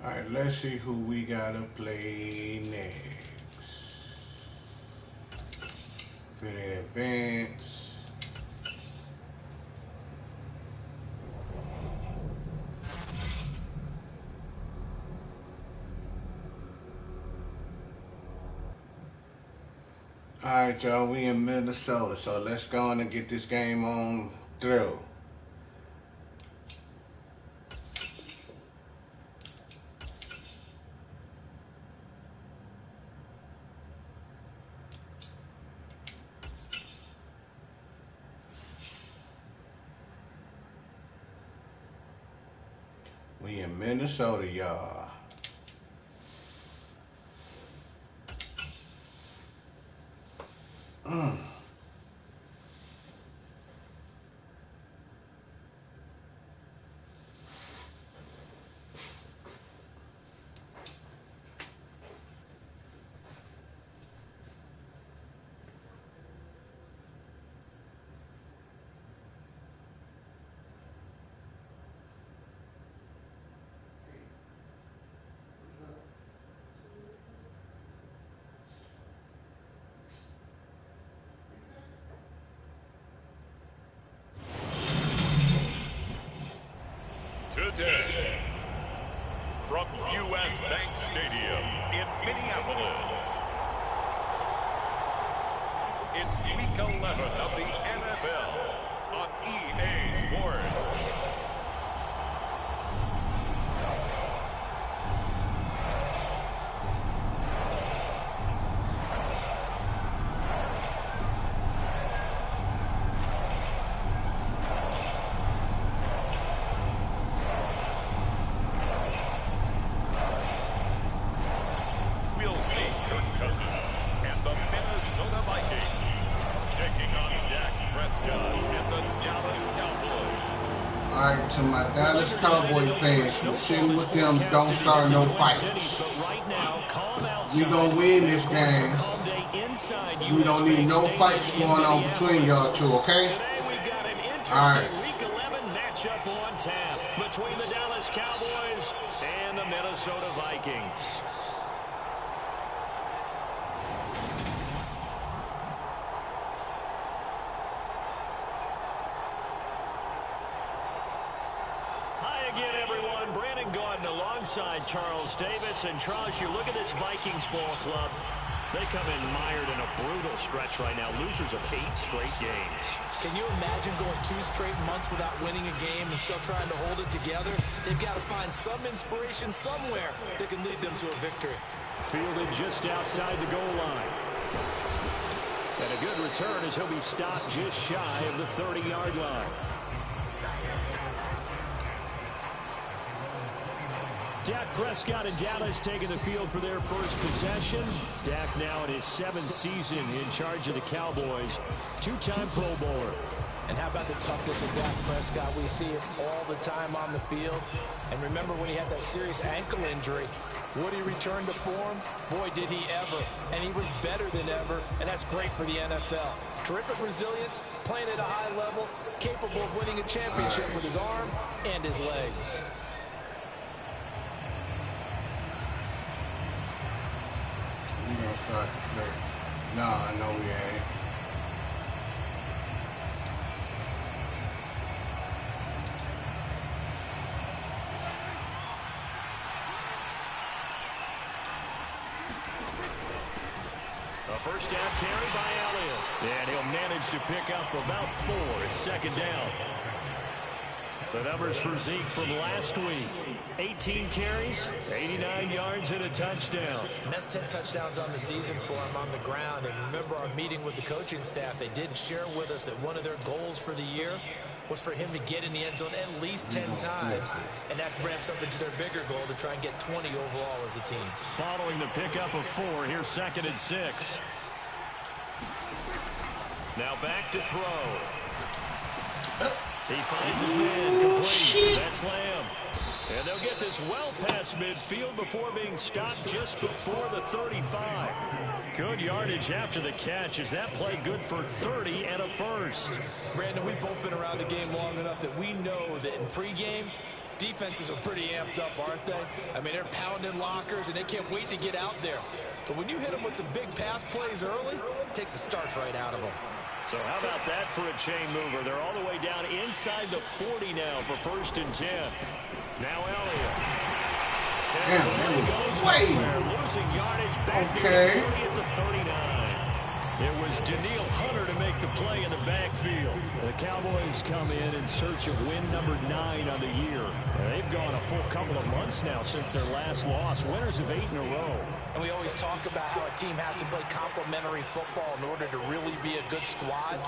Alright, let's see who we gotta play next. Finna advance. Alright, y'all, we in Minnesota, so let's go on and get this game on through. We in Minnesota, y'all. Today, from U.S. Bank Stadium in Minneapolis, it's Week 11 of the NFL on EA Sports. Alright, to my Dallas Cowboy fans who sitting with them, don't start no fights. We gonna win this game. We don't need no fights going on between y'all two, okay? Alright. Week 11 matchup on tap between the Dallas Cowboys and the Minnesota Vikings. Alongside Charles Davis. And Charles, you look at this Vikings ball club. They come in mired in a brutal stretch right now. Losers of 8 straight games. Can you imagine going 2 straight months without winning a game and still trying to hold it together? They've got to find some inspiration somewhere that can lead them to a victory. Fielded just outside the goal line. And a good return as he'll be stopped just shy of the 30-yard line. Dak Prescott and Dallas taking the field for their first possession. Dak now in his 7th season in charge of the Cowboys. 2-time Pro Bowler. And how about the toughness of Dak Prescott? We see it all the time on the field. And remember when he had that serious ankle injury, would he return to form? Boy, did he ever. And he was better than ever, and that's great for the NFL. Terrific resilience, playing at a high level, capable of winning a championship with his arm and his legs. We gonna start to play. Nah, no we ain't. A first down carry by Elliott. And he'll manage to pick up about 4 at 2nd down. The numbers for Zeke from last week. 18 carries, 89 yards, and a touchdown. And that's 10 touchdowns on the season for him on the ground. And remember our meeting with the coaching staff, they did share with us that one of their goals for the year was for him to get in the end zone at least 10 times. And that ramps up into their bigger goal to try and get 20 overall as a team. Following the pickup of 4, here's 2nd and 6. Now back to throw. He finds his man complete. That's Lamb. And they'll get this well past midfield before being stopped just before the 35. Good yardage after the catch. Is that play good for 30 and a first? Brandon, we've both been around the game long enough that we know that in pregame, defenses are pretty amped up, aren't they? I mean, they're pounding lockers, and they can't wait to get out there. But when you hit them with some big pass plays early, it takes the starch right out of them. So how about that for a chain mover? They're all the way down inside the 40 now for 1st and 10. Now Elliott. Losing yardage back near the 30 at the 39. It was Daniil Hunter to make the play in the backfield. The Cowboys come in search of win number 9 on the year. They've gone a full couple of months now since their last loss. Winners of 8 in a row. And we always talk about how a team has to play complementary football in order to really be a good squad.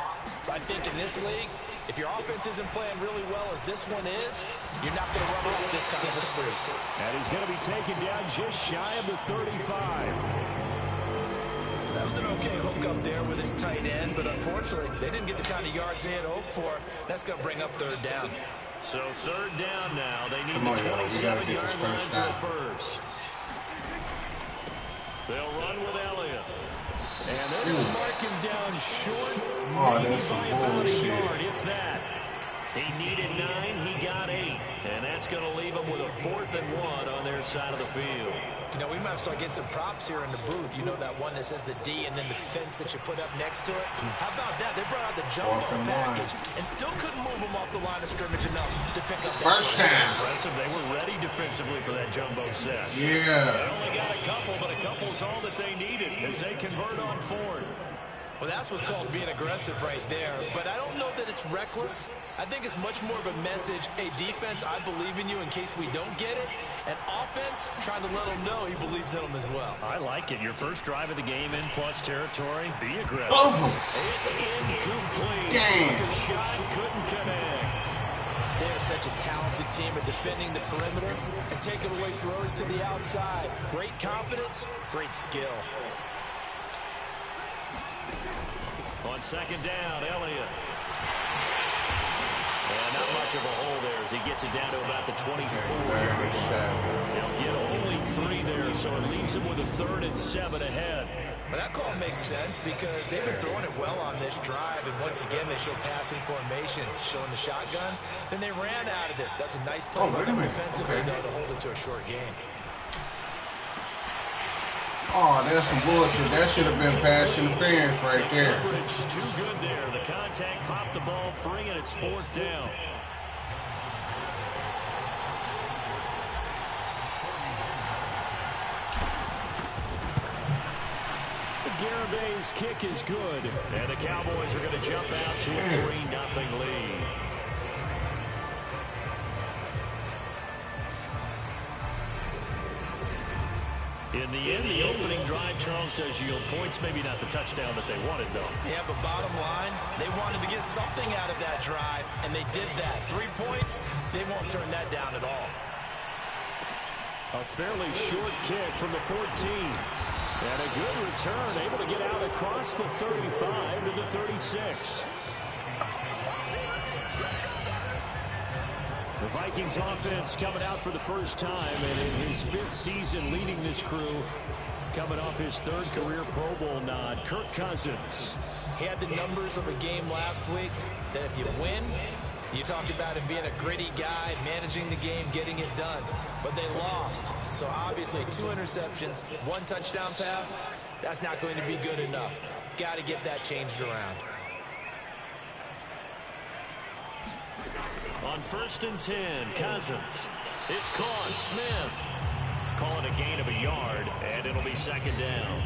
But I think in this league, if your offense isn't playing really well as this one is, you're not going to run off this kind of a streak. And he's going to be taken down just shy of the 35. That was an okay hook up there with his tight end, but unfortunately, they didn't get the kind of yards they had hoped for. That's going to bring up 3rd down. So 3rd down now. They need the 27-yard line for the first. They'll run with Elliott. And they're going to mark him down short. That's by about a yard, if that. He needed 9, he got 8. And that's going to leave him with a 4th and 1 on their side of the field. You know, we might start getting some props here in the booth. You know that one that says the D and then the fence that you put up next to it? How about that? They brought out the jumbo package and still couldn't move them off the line of scrimmage enough to pick up that first down. Impressive. They were ready defensively for that jumbo set. Yeah. They only got a couple, but a couple's all that they needed as they convert on 4th. Well, that's what's called being aggressive right there. But I don't know that it's reckless. I think it's much more of a message, hey, defense, I believe in you in case we don't get it. And offense, trying to let them know he believes in them as well. I like it. Your first drive of the game in plus territory, be aggressive. Oh. It's incomplete. Dang. Took a shot, couldn't connect. They're such a talented team at defending the perimeter and taking away throws to the outside. Great confidence, great skill. On 2nd down, Elliott. And not much of a hole there as he gets it down to about the 24. They'll get only 3 there, so it leaves him with a 3rd and 7 ahead. But that call makes sense because they've been throwing it well on this drive, and once again they show passing formation, showing the shotgun. Then they ran out of it. That's a nice play defensively, though, to hold it to a short game. Oh, that's some bullshit. That should have been pass interference right there. Coverage too good there. The contact popped the ball free, and it's 4th down. Garabay's kick is good, and the Cowboys are going to jump out to a 3-0 lead. In the end, the opening drive, Charles, does yield points. Maybe not the touchdown that they wanted, though. Yeah, but bottom line, they wanted to get something out of that drive, and they did that. 3 points, they won't turn that down at all. A fairly short kick from the 14. And a good return, able to get out across the 35 to the 36. The Vikings offense coming out for the first time, and in his 5th season leading this crew, coming off his 3rd career Pro Bowl nod, Kirk Cousins. He had the numbers of a game last week that if you win, you talk about him being a gritty guy, managing the game, getting it done. But they lost. So obviously 2 interceptions, 1 touchdown pass, that's not going to be good enough. Got to get that changed around. On 1st and 10, Cousins. It's caught. Smith calling a gain of a yard, and it'll be 2nd down.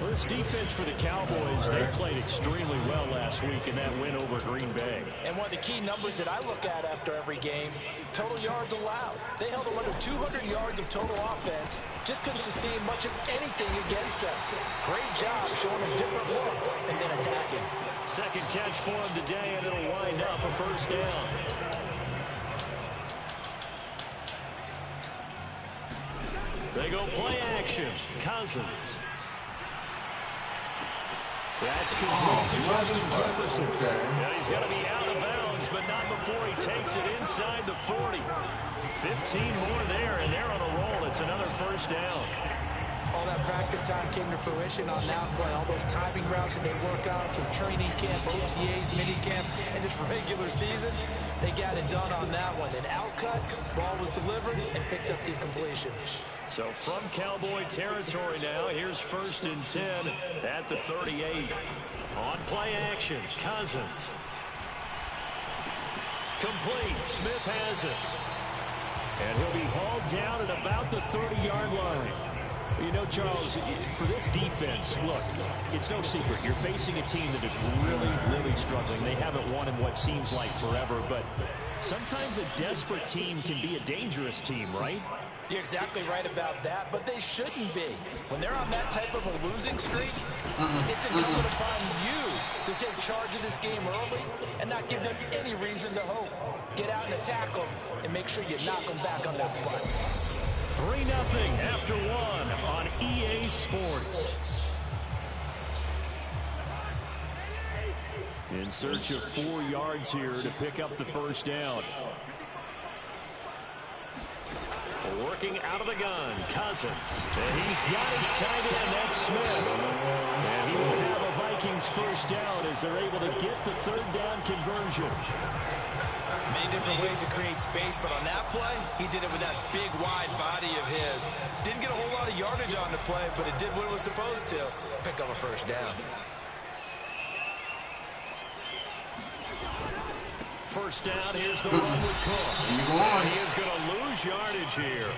Well, this defense for the Cowboys, they played extremely well last week in that win over Green Bay. And one of the key numbers that I look at after every game, total yards allowed. They held them under 200 yards of total offense, just couldn't sustain much of anything against them. Great job showing them different looks and then attacking. 2nd catch for him today, and it'll wind up a 1st down. They go play action. Cousins. That's complete to Justin Jefferson. Yeah, he's going to be out of bounds, but not before he takes it inside the 40. 15 more there, and they're on a roll. It's another 1st down. All that practice time came to fruition on that play. All those timing routes that they work on through training camp, OTAs, minicamp, and just regular season. They got it done on that one. An outcut, ball was delivered, and picked up the completion. So from Cowboy territory now, here's 1st and 10 at the 38. On play action, Cousins. Complete, Smith has it. And he'll be hauled down at about the 30-yard line. You know, Charles, for this defense, look, it's no secret. You're facing a team that is really, really struggling. They haven't won in what seems like forever, but sometimes a desperate team can be a dangerous team, right? You're exactly right about that, but they shouldn't be. When they're on that type of a losing streak, it's incumbent upon you to take charge of this game early and not give them any reason to hope. Get out and attack them and make sure you knock them back on their butts. 3-0 after 1 on EA Sports. In search of 4 yards here to pick up the first down. Working out of the gun, Cousins. And he's got his tight end, that's Smith. And he will have a Vikings first down as they're able to get the 3rd down conversion. Many different ways to create space, but on that play, he did it with that big, wide body of his. Didn't get a whole lot of yardage on the play, but it did what it was supposed to. Pick up a first down. First down, here's the one with Cook. And he is going to lose yardage here.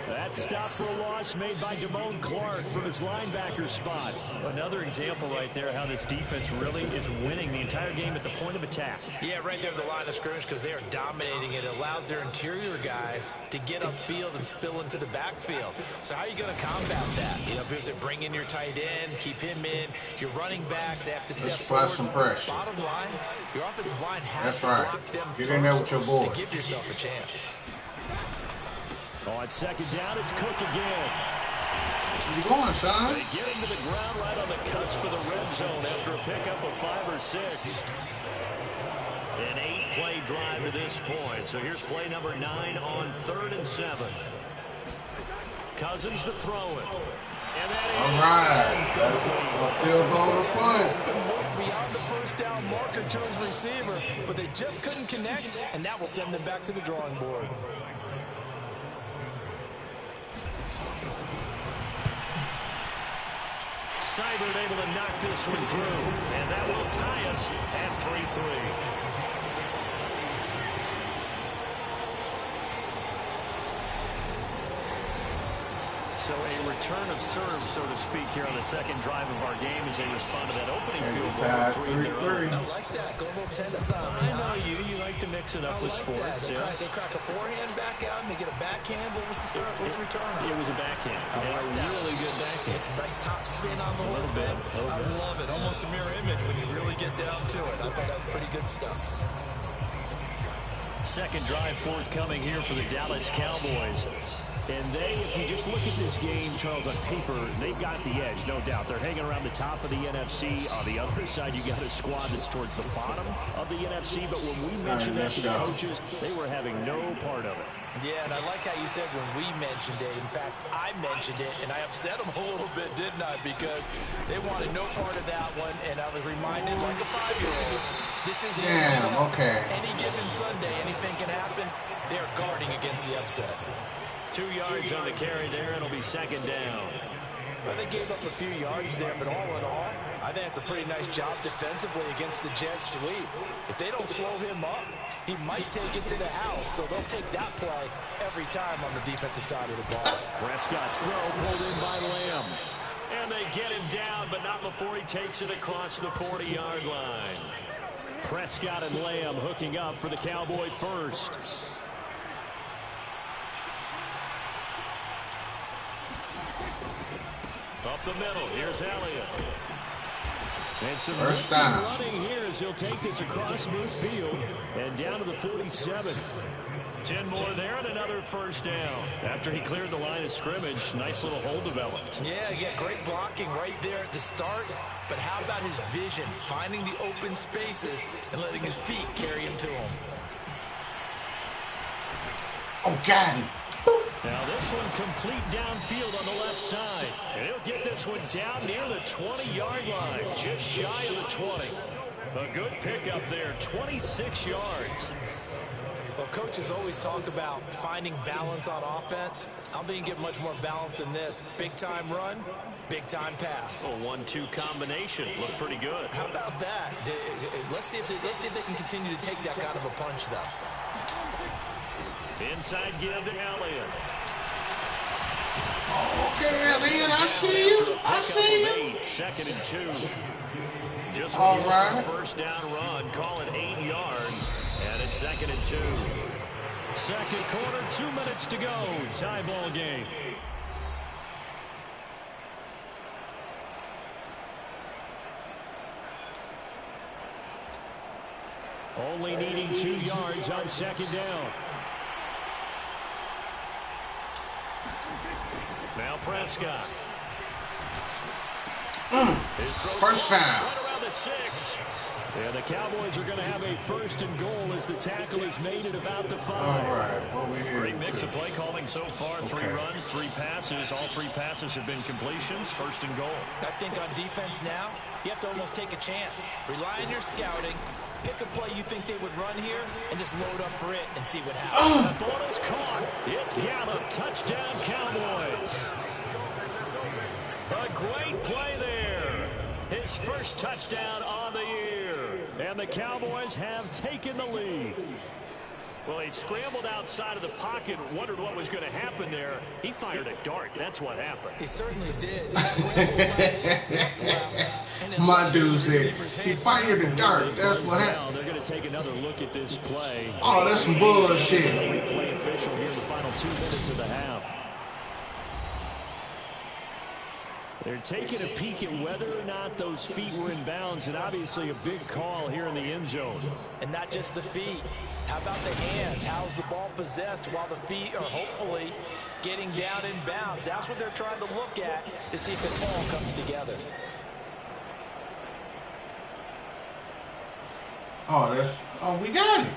That stop for a loss made by Damone Clark from his linebacker spot. Another example right there how this defense really is winning the entire game at the point of attack. Yeah, right there at the line of scrimmage because they are dominating it. It allows their interior guys to get upfield and spill into the backfield. So how are you going to combat that? You know, because they bring in your tight end, keep him in. Your running backs, they have to step forward. Some pressure. Bottom line, your offensive line has to right. block them Get in there with your boy. to give yourself a chance. On 2nd down, it's Cook again. Where you going, son? They get him to the ground right on the cusp of the red zone after a pickup of 5 or 6. An 8-play drive to this point. So here's play number 9 on 3rd and 7. Cousins to throw it. And that is all right. A field goal to punt. Beyond the first down marker to his receiver, but they just couldn't connect, and that will send them back to the drawing board. Seibert able to knock this one through, and that will tie us at 3-3. So a return of serve, so to speak, here on the 2nd drive of our game as they respond to that opening field goal. 3-3. I like that. Go a little tennis on. I know you like to mix it up with sports. They crack a forehand back out and they get a backhand. What was the serve? What was the return? It was a backhand. And a really good backhand. It's a nice top spin on the little bit. I love it. Almost a mirror image when you really get down to it. I thought that was pretty good stuff. 2nd drive forthcoming here for the Dallas Cowboys. And they, if you just look at this game, Charles, on paper, they've got the edge, no doubt. They're hanging around the top of the NFC. On the other side, you got a squad that's towards the bottom of the NFC. But when we mentioned that to the coaches, they were having no part of it. Yeah, and I like how you said when we mentioned it. In fact, I mentioned it, and I upset them a little bit, didn't I? Because they wanted no part of that one, and I was reminded like a 5-year-old. This is okay. Any given Sunday, anything can happen. They're guarding against the upset. 2 yards on the carry there. It'll be 2nd down. Well, they gave up a few yards there, but all in all, I think it's a pretty nice job defensively against the Jets sweep. If they don't slow him up, he might take it to the house, so they'll take that play every time on the defensive side of the ball. Prescott's throw pulled in by Lamb. And they get him down, but not before he takes it across the 40-yard line. Prescott and Lamb hooking up for the Cowboy first. Up the middle, here's Elliott. And some running here as he'll take this across midfield and down to the 47. 10 more there and another first down. After he cleared the line of scrimmage, nice little hole developed. Yeah, great blocking right there at the start. But how about his vision, finding the open spaces and letting his feet carry him to him? Oh, got him. Now this one complete downfield on the left side. And he'll get this one down near the 20-yard line, just shy of the 20. A good pickup there, 26 yards. Well, coaches always talk about finding balance on offense. I don't think you get much more balance than this. Big-time run, big-time pass. A 1-2 combination. Looked pretty good. How about that? Let's see if they can continue to take that kind of a punch, though. Inside give to Elliott. Okay, Elliott, I see you. I see you. 2nd and 2. Just all right. right. First down run, call it 8 yards, and it's 2nd and 2. Second quarter, 2 minutes to go. Tie ball game. Only needing 2 yards on 2nd down. Now Prescott. First down. Right around the 6. And the Cowboys are going to have a 1st and goal as the tackle is made at about the 5. All right, what we here? Great mix of play calling so far. Okay. 3 runs, 3 passes. All 3 passes have been completions. 1st and goal. I think on defense now, you have to almost take a chance. Rely on your scouting. Pick a play you think they would run here and just load up for it and see what happens. The ball is caught. It's Gallup. Touchdown, Cowboys. A great play there. His first touchdown on the year. And the Cowboys have taken the lead. Well, he scrambled outside of the pocket, wondered what was going to happen there. He fired a dart. That's what happened. He certainly did. He scrambled left, and then My dude said he fired a dart. That's what happened. They're going to take another look at this play. Oh, that's some bullshit. Replay official here in the final 2 minutes of the half. They're taking a peek at whether or not those feet were in bounds, and obviously a big call here in the end zone. And not just the feet. How about the hands? How's the ball possessed while the feet are hopefully getting down in bounds? That's what they're trying to look at to see if it all comes together. Oh, we got it.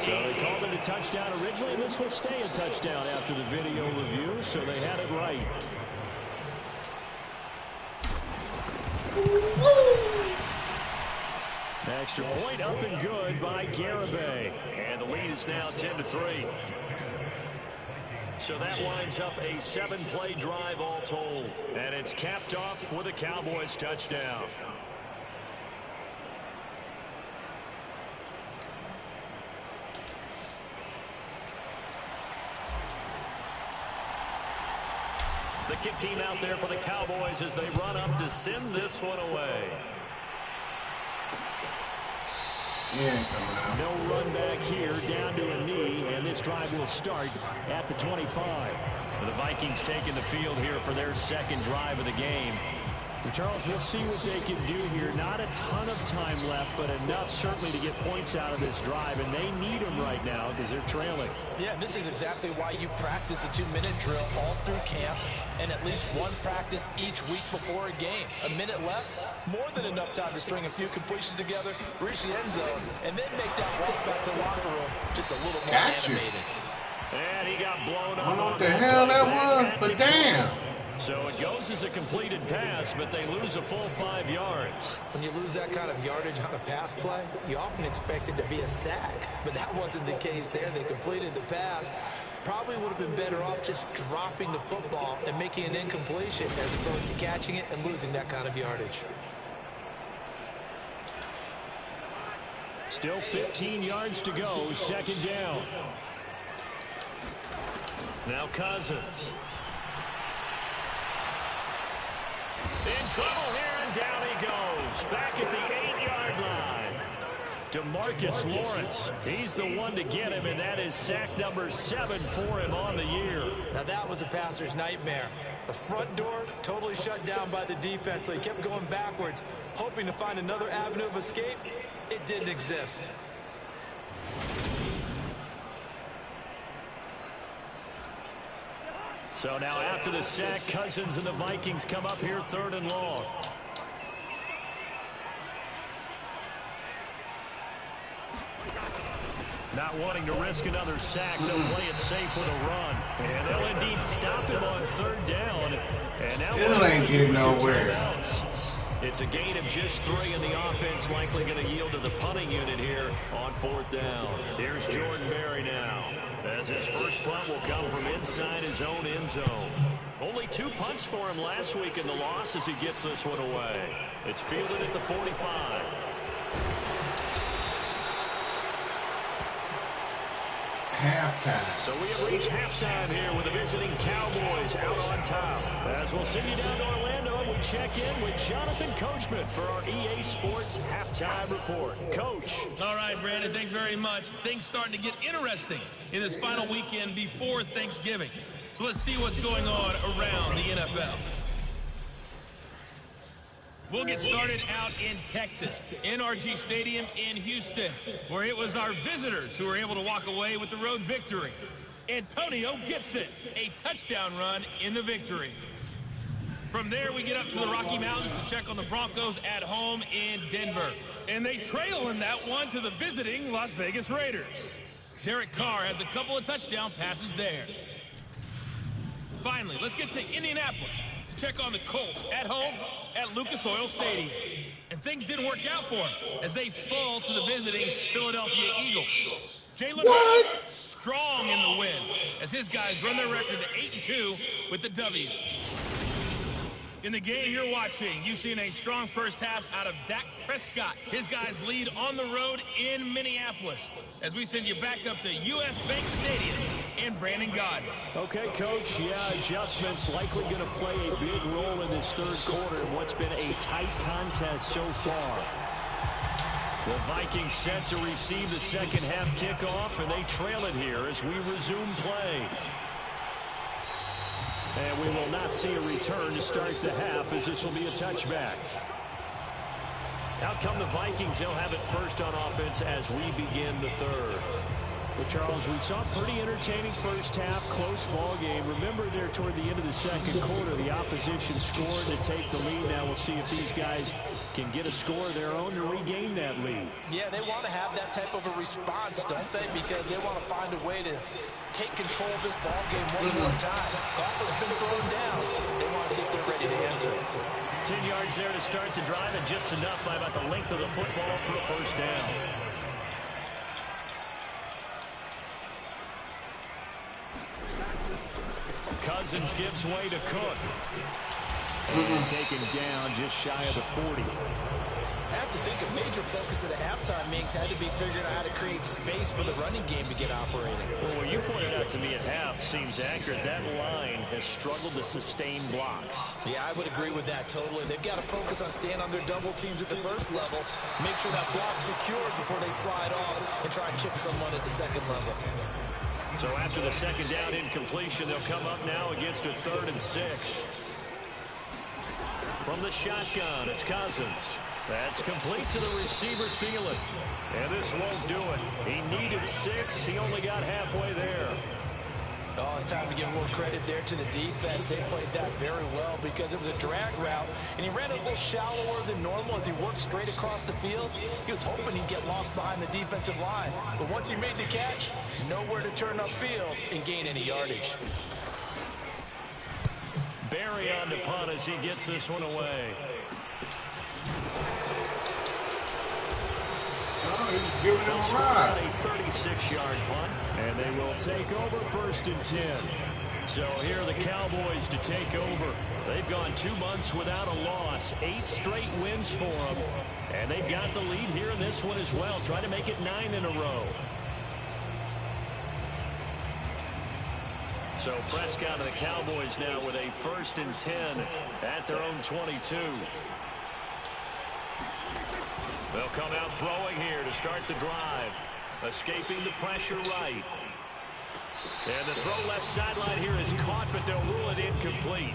So they called it a touchdown originally, and this will stay a touchdown after the video review, so they had it right. Extra point up and good by Garibay. And the lead is now 10-3. So that winds up a 7-play drive all told. And it's capped off with a Cowboys touchdown. The kick team out there for the Cowboys as they run up to send this one away. He ain't coming out. No run back here, down to a knee, and this drive will start at the 25. The Vikings taking the field here for their 2nd drive of the game. And Charles, we'll see what they can do here. Not a ton of time left, but enough certainly to get points out of this drive, and they need them right now because they're trailing. Yeah, and this is exactly why you practice a 2-minute drill all through camp and at least one practice each week before a game. A minute left, more than enough time to string a few completions together, reach the end zone, and then make that walk back to the locker room just a little more animated. And he got blown up. I don't know what the hell that was, but damn. So it goes as a completed pass, but they lose a full 5 yards. When you lose that kind of yardage on a pass play, you often expect it to be a sack, but that wasn't the case there. They completed the pass. Probably would have been better off just dropping the football and making an incompletion as opposed to catching it and losing that kind of yardage. Still 15 yards to go, 2nd down. Now Cousins. In trouble here, and down he goes. Back at the 8-yard line. DeMarcus Lawrence, he's the one to get him, and that is sack number 7 for him on the year. Now that was a passer's nightmare. The front door totally shut down by the defense, so he kept going backwards, hoping to find another avenue of escape. It didn't exist. So now after the sack, Cousins and the Vikings come up here 3rd and long. Not wanting to risk another sack, they'll play it safe with a run. And they'll indeed stop him on 3rd down. And now Still ain't getting nowhere. It's a gain of just 3, and the offense likely going to yield to the punting unit here on 4th down. Here's Jordan Berry now, as his first punt will come from inside his own end zone. Only 2 punts for him last week in the loss as he gets this one away. It's fielded at the 45. Halftime. So we have reached halftime here with the visiting Cowboys out on top. As we'll send you down to Orlando, and we check in with Jonathan Coachman for our EA Sports Halftime Report. Coach. All right, Brandon, thanks very much. Things starting to get interesting in this final weekend before Thanksgiving. So let's see what's going on around the NFL. We'll get started out in Texas, NRG Stadium in Houston, where it was our visitors who were able to walk away with the road victory. Antonio Gibson, a touchdown run in the victory. From there, we get up to the Rocky Mountains to check on the Broncos at home in Denver. And they trail in that one to the visiting Las Vegas Raiders. Derek Carr has a couple of touchdown passes there. Finally, let's get to Indianapolis to check on the Colts at home at Lucas Oil Stadium. And things didn't work out for them as they fall to the visiting Philadelphia Eagles. Jalen Hurts strong in the win as his guys run their record to 8-2 with the W. In the game you're watching, you've seen a strong first half out of Dak Prescott. His guys lead on the road in Minneapolis as we send you back up to U.S. Bank Stadium in Brandon Gaudin. Okay, Coach, adjustments likely going to play a big role in this third quarter in what's been a tight contest so far. The Vikings set to receive the second half kickoff, and they trail it here as we resume play. And we will not see a return to start the half as this will be a touchback. Out come the Vikings. They'll have it first on offense as we begin the third. Well, Charles, we saw a pretty entertaining first half, close ball game. Remember there toward the end of the second quarter, the opposition scored to take the lead. Now we'll see if these guys can get a score of their own to regain that lead. Yeah, they want to have that type of a response, don't they? Because they want to find a way to take control of this ball game one more time. Gauntlet's been thrown down. They want to see if they're ready to answer it. 10 yards there to start the drive, and just enough by about the length of the football for a first down. Cousins gives way to Cook. And taken down just shy of the 40. I have to think a major focus of the halftime mix had to be figuring out how to create space for the running game to get operating. Well, what you pointed out to me at half seems accurate. That line has struggled to sustain blocks. Yeah, I would agree with that totally. They've got to focus on staying on their double teams at the first level, make sure that block's secured before they slide off and try and chip someone at the second level. So after the second down incompletion, they'll come up now against a 3rd and 6. From the shotgun, it's Cousins. That's complete to the receiver, Thielen. And this won't do it. He needed 6. He only got halfway there. Oh, it's time to give more credit there to the defense. They played that very well because it was a drag route, and he ran a little shallower than normal as he worked straight across the field. He was hoping he'd get lost behind the defensive line, but once he made the catch, nowhere to turn upfield and gain any yardage. Berry on to punt as he gets this one away. They'll score on a 36-yard punt, and they will take over 1st and 10. So here are the Cowboys to take over. They've gone 2 months without a loss, 8 straight wins for them, and they've got the lead here in this one as well, trying to make it 9 in a row. So Prescott and the Cowboys now with a 1st and 10 at their own 22. They'll come out throwing here to start the drive. Escaping the pressure right. And the throw left sideline here is caught, but they'll rule it incomplete.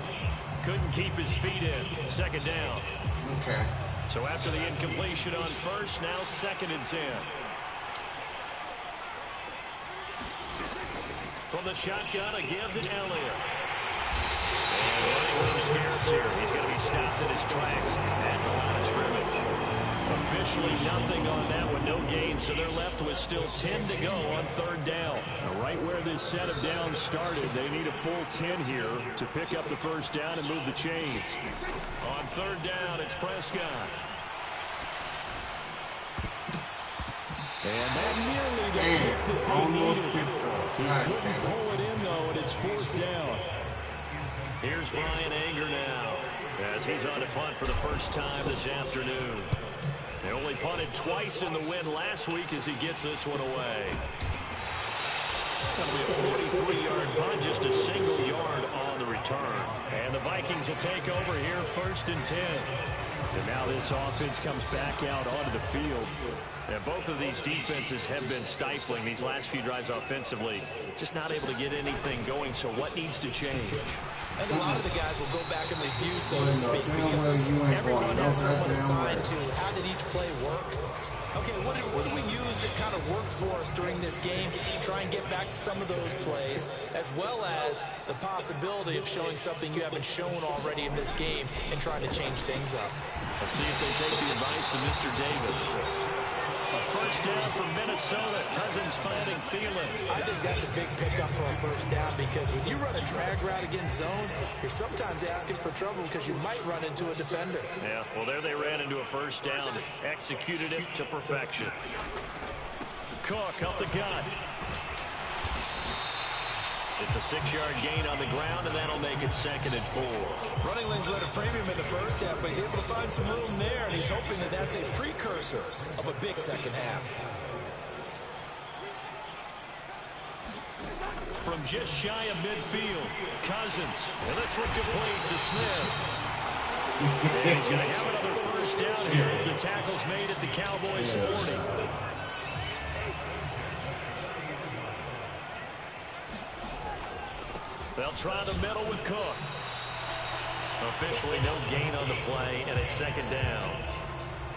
Couldn't keep his feet in. 2nd down. Okay. So after the incompletion on 1st, now 2nd and 10. From the shotgun, a give to Elliott. And running room scarce here. He's going to be stopped in his tracks at the line of scrimmage. Officially nothing on that one, no gain, so they're left with still 10 to go on third down. Now, right where this set of downs started, they need a full 10 here to pick up the first down and move the chains. On third down, it's Prescott. And that nearly the pick that they needed. He couldn't pull it in, though, and it's fourth down. Here's Brian Anger now, as he's on to punt for the first time this afternoon. They only punted twice in the win last week as he gets this one away. That'll be a 43-yard punt, just a single yard on the return. And the Vikings will take over here, 1st and 10. And now this offense comes back out onto the field. And both of these defenses have been stifling these last few drives offensively. Just not able to get anything going, so what needs to change? And a lot of the guys will go back and review, so to speak, because everyone has someone assigned to how did each play work. Okay, what do we use that kind of worked for us during this game? Try and get back to some of those plays, as well as the possibility of showing something you haven't shown already in this game and trying to change things up. Let's see if they take the advice of Mr. Davis. A first down from Minnesota. Cousins finding Thielen. I think that's a big pickup for a first down, because when you run a drag route against zone, you're sometimes asking for trouble because you might run into a defender. Yeah, well, there they ran into a first down. Executed it to perfection. Cook up the gut. It's a 6-yard gain on the ground, and that'll make it 2nd and 4. Running lanes were at a premium in the first half, but he's able to find some room there, and he's hoping that that's a precursor of a big second half. From just shy of midfield, Cousins. And this one complete to Smith. And he's going to have another first down here as the tackle's made at the Cowboys 40. They'll try the middle with Cook. Officially no gain on the play, and it's 2nd down.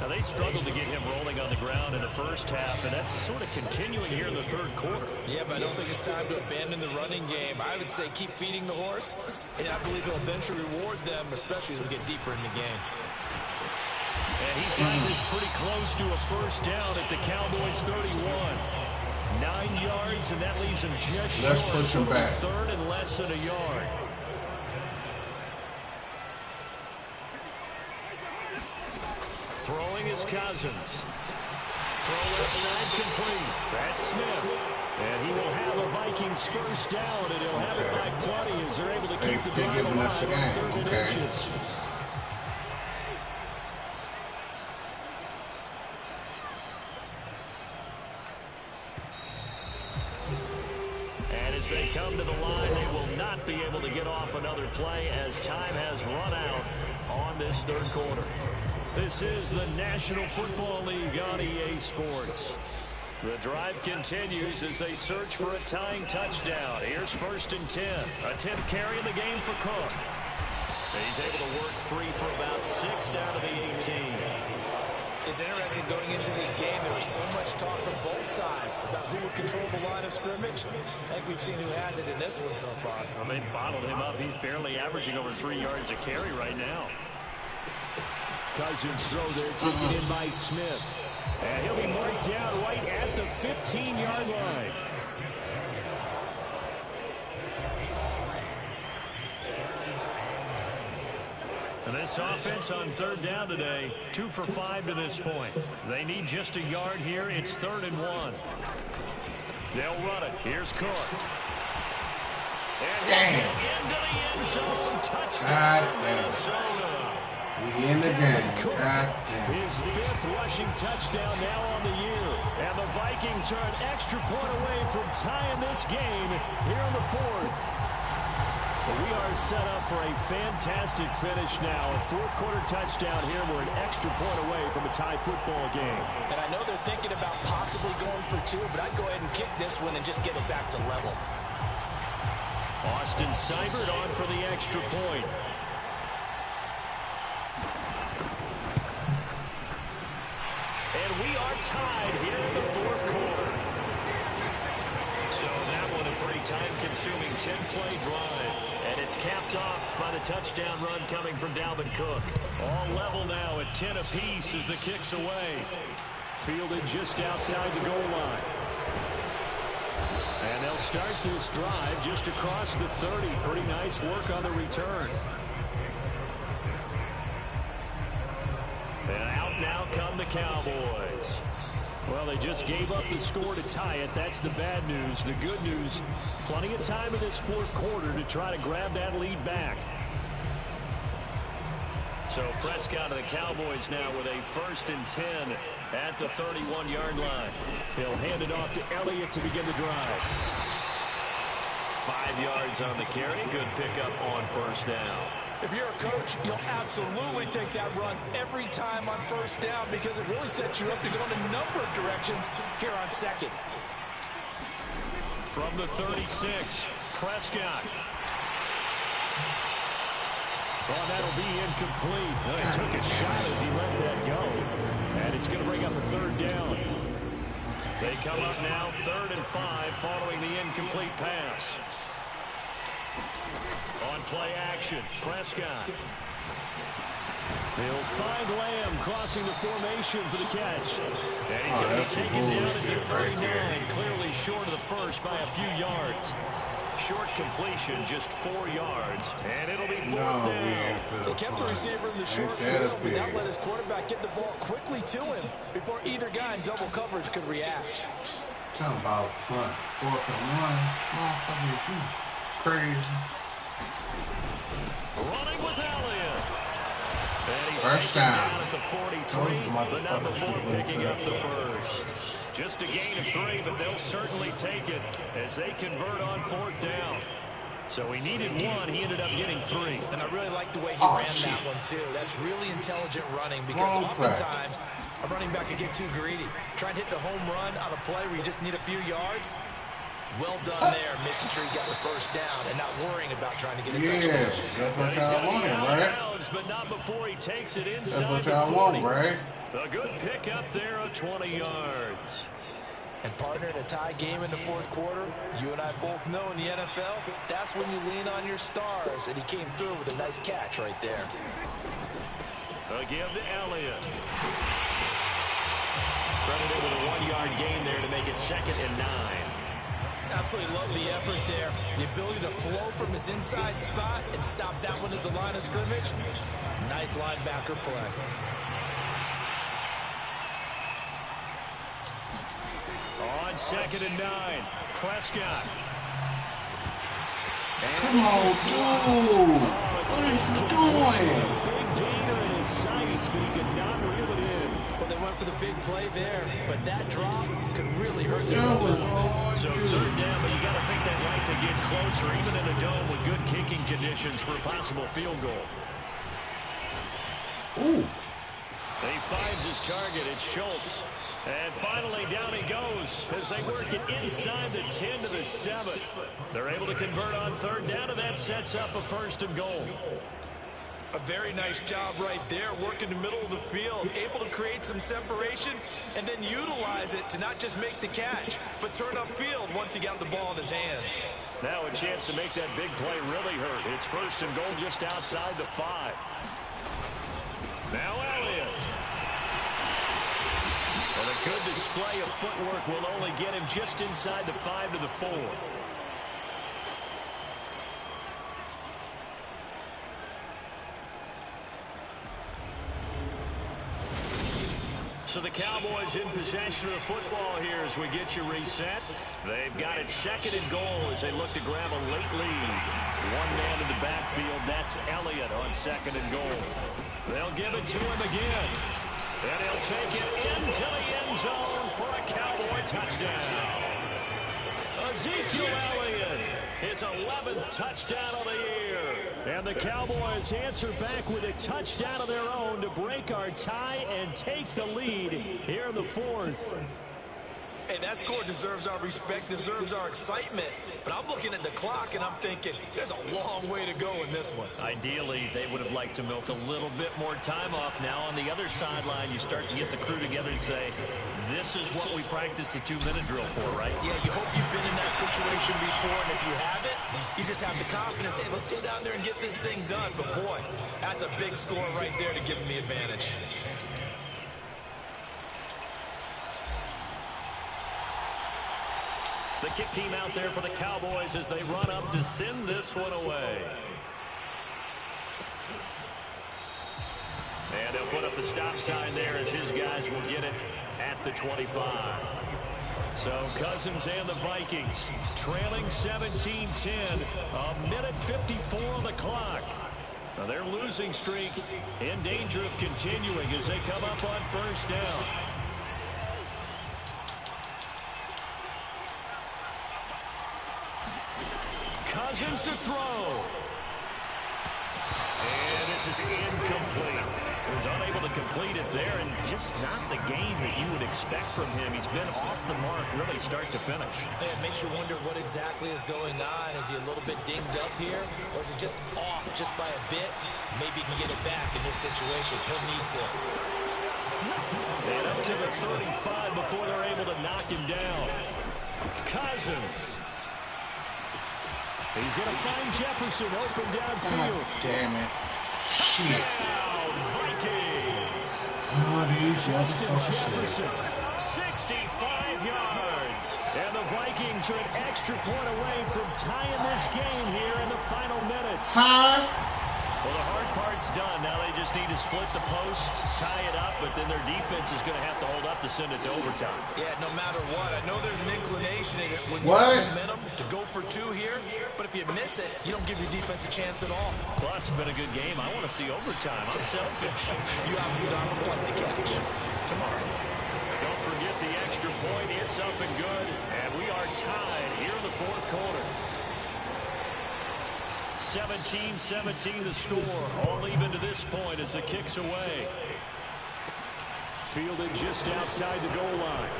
Now, they struggled to get him rolling on the ground in the first half, and that's sort of continuing here in the third quarter. Yeah, but I don't think it's time to abandon the running game. I would say keep feeding the horse, and I believe he'll eventually reward them, especially as we get deeper in the game. And he's got this pretty close to a first down at the Cowboys 31. 9 yards, and that leaves him just short. Let's push him back. 3rd and less than a yard. Throwing is Cousins. Throw left side complete. That's Smith. And he will have a Vikings first down, and he'll have it by plenty as they're able to keep the drive alive on 3rd and inches. As they come to the line, they will not be able to get off another play as time has run out on this third quarter. This is the National Football League on EA Sports. The drive continues as they search for a tying touchdown. Here's 1st and 10. A 10th carry in the game for Cook. He's able to work free for about 6 down to the 18. It's interesting going into this game. There was so much talk from both sides about who would control the line of scrimmage. I think we've seen who has it in this one so far. Well, they bottled him up. He's barely averaging over 3 yards a carry right now. Cousins throw there, taken in by Smith. And he'll be marked down right at the 15-yard line. And this offense on 3rd down today, 2 for 5 to this point. They need just a yard here. It's 3rd and 1. They'll run it. Here's Cook. And he'll get into the end zone. Touchdown, Minnesota. We in the game. His 5th rushing touchdown now on the year. And the Vikings are an extra point away from tying this game here in the 4th. But we are set up for a fantastic finish now. A 4th quarter touchdown here. We're an extra point away from a tie football game. And I know they're thinking about possibly going for 2, but I'd go ahead and kick this one and just get it back to level. Austin Seibert on for the extra point. And we are tied here in the 4th quarter. So that one a pretty time-consuming 10-play drive. And it's capped off by the touchdown run coming from Dalvin Cook. All level now at 10 apiece as the kick's away. Fielded just outside the goal line. And they'll start this drive just across the 30. Pretty nice work on the return. And out now come the Cowboys. Well, they just gave up the score to tie it. That's the bad news. The good news, plenty of time in this fourth quarter to try to grab that lead back. So Prescott of the Cowboys now with a 1st and 10 at the 31-yard line. He'll hand it off to Elliott to begin the drive. 5 yards on the carry. Good pickup on 1st down. If you're a coach, you'll absolutely take that run every time on 1st down because it really sets you up to go in a number of directions here on 2nd. From the 36, Prescott. Oh, that'll be incomplete. Oh, he took a shot as he let that go. And it's going to bring up a 3rd down. They come up now 3rd and 5 following the incomplete pass. On play action, Prescott. They'll find Lamb crossing the formation for the catch. And he's going to be taken down at the 39, clearly short of the first by a few yards. Short completion, just 4 yards, and it'll be 4th down. They kept the receiver in the short field, but that let his quarterback get the ball quickly to him before either guy in double coverage could react. Talking about 4th and 1. Motherfucker, you crazy. Running with Elliott. And he's First taken down down at the 43, but not before picking up the first. Just a gain of 3, but they'll certainly take it as they convert on 4th down. So he needed 1. He ended up getting 3. And I really like the way he ran that one, too. That's really intelligent running because oftentimes a running back can get too greedy. Try and hit the home run on a play where you just need a few yards. Well done there, making sure he got the 1st down and not worrying about trying to get a touchdown. That's what y'all wanted, right? But not before he takes it inside. That's what y'all want, right? A good pick up there of 20 yards. And partner, in a tie game in the 4th quarter, you and I both know in the NFL, that's when you lean on your stars. And he came through with a nice catch right there. Again to Elliott. Credited with a 1-yard gain there to make it 2nd and 9. Absolutely love the effort there. The ability to flow from his inside spot and stop that one at the line of scrimmage. Nice linebacker play. On 2nd and 9, Prescott. And come on, dude. What are you doing? Big gainer in his sights, but he could not reel it in. Well, they went for the big play there, but that drop could really hurt their So 3rd down, but you got to think they'd like to get closer, even in a dome with good kicking conditions for a possible field goal. Ooh. He finds his target. It's Schultz. And finally, down he goes as they work it inside the 10 to the 7. They're able to convert on 3rd down, and that sets up a 1st and goal. A very nice job right there, working the middle of the field, able to create some separation and then utilize it to not just make the catch, but turn upfield once he got the ball in his hands. Now a chance to make that big play really hurt. It's 1st and goal just outside the 5. Now Elliott. And a good display of footwork will only get him just inside the 5 to the 4. So the Cowboys in possession of the football here as we get you reset. They've got it 2nd and goal as they look to grab a late lead. One man in the backfield, that's Elliott on 2nd and goal. They'll give it to him again. And he'll take it into the end zone for a Cowboy touchdown. Ezekiel Elliott, his 11th touchdown of the year. And the Cowboys answer back with a touchdown of their own to break our tie and take the lead here in the 4th. Hey, that score deserves our respect, deserves our excitement. But I'm looking at the clock and I'm thinking there's a long way to go in this one. Ideally, they would have liked to milk a little bit more time off. Now on the other sideline, you start to get the crew together and say, this is what we practiced a 2-minute drill for, right? Yeah, you hope you've been in that situation before, and if you haven't, you just have the confidence, hey, let's go down there and get this thing done. But boy, that's a big score right there to give them the advantage. The kick team out there for the Cowboys as they run up to send this one away. And they'll put up the stop sign there as his guys will get it at the 25. So Cousins and the Vikings trailing 17-10, a minute 54 on the clock. Now their losing streak in danger of continuing as they come up on first down. Cousins to throw. And this is incomplete. He was unable to complete it there, and just not the game that you would expect from him. He's been off the mark really start to finish. It makes you wonder what exactly is going on. Is he a little bit dinged up here, or is he just off just by a bit? Maybe he can get it back in this situation. He'll need to. And up to the 35 before they're able to knock him down. Cousins. He's going to find Jefferson open downfield. God damn it. Shit. Touchdown, Vikings. Justin Jefferson, 65 yards. And the Vikings are an extra point away from tying this game here in the final minutes. Well, the hard part's done. Now they just need to split the post, tie it up, but then their defense is going to have to hold up to send it to overtime. Yeah, no matter what. I know there's an inclination in it when you have momentum to go for two here, but if you miss it, you don't give your defense a chance at all. Plus, it's been a good game. I want to see overtime. I'm selfish. You obviously don't have a point to catch. Tomorrow. Don't forget the extra point. It's up and good, and we are tied here in the fourth quarter. 17-17 the score. All even to this point as the kick's away. Fielded just outside the goal line.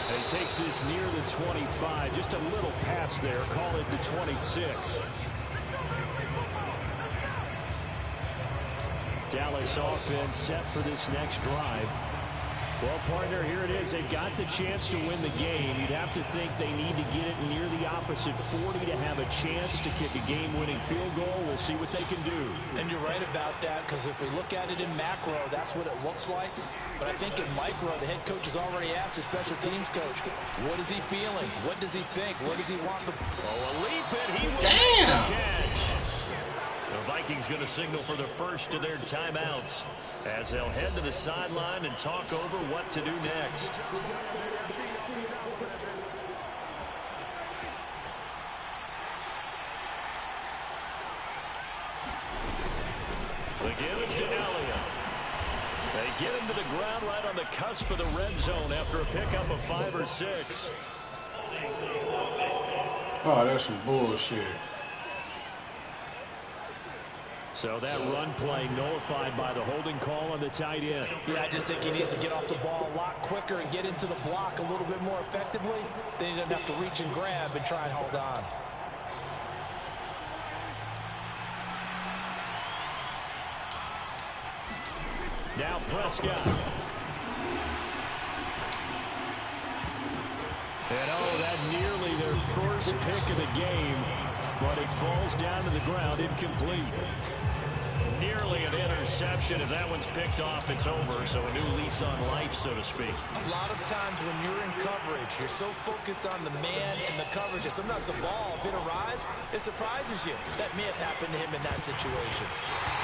And he takes this near the 25. Just a little pass there. Call it the 26. Dallas offense set for this next drive. Well, partner, here it is. They've got the chance to win the game. You'd have to think they need to get it near the opposite 40 to have a chance to kick a game-winning field goal. We'll see what they can do. And you're right about that, because if we look at it in macro, that's what it looks like. But I think in micro, the head coach has already asked the special teams coach, what is he feeling? What does he think? Where does he want the... Oh, a leap, and he will make the catch. The Vikings going to signal for the first of their timeouts as they'll head to the sideline and talk over what to do next. The give is to Elliott. They get him to the ground right on the cusp of the red zone after a pickup of 5 or 6. Oh, that's some bullshit. So that run play nullified by the holding call on the tight end. Yeah, I just think he needs to get off the ball a lot quicker and get into the block a little bit more effectively. Then he doesn't have to reach and grab and try and hold on. Now Prescott. And oh, that nearly their first pick of the game, but it falls down to the ground incomplete. Nearly an interception. If that one's picked off, it's over. So a new lease on life, so to speak. A lot of times when you're in coverage, you're so focused on the man and the coverage that sometimes the ball, if it arrives, it surprises you. That may have happened to him in that situation.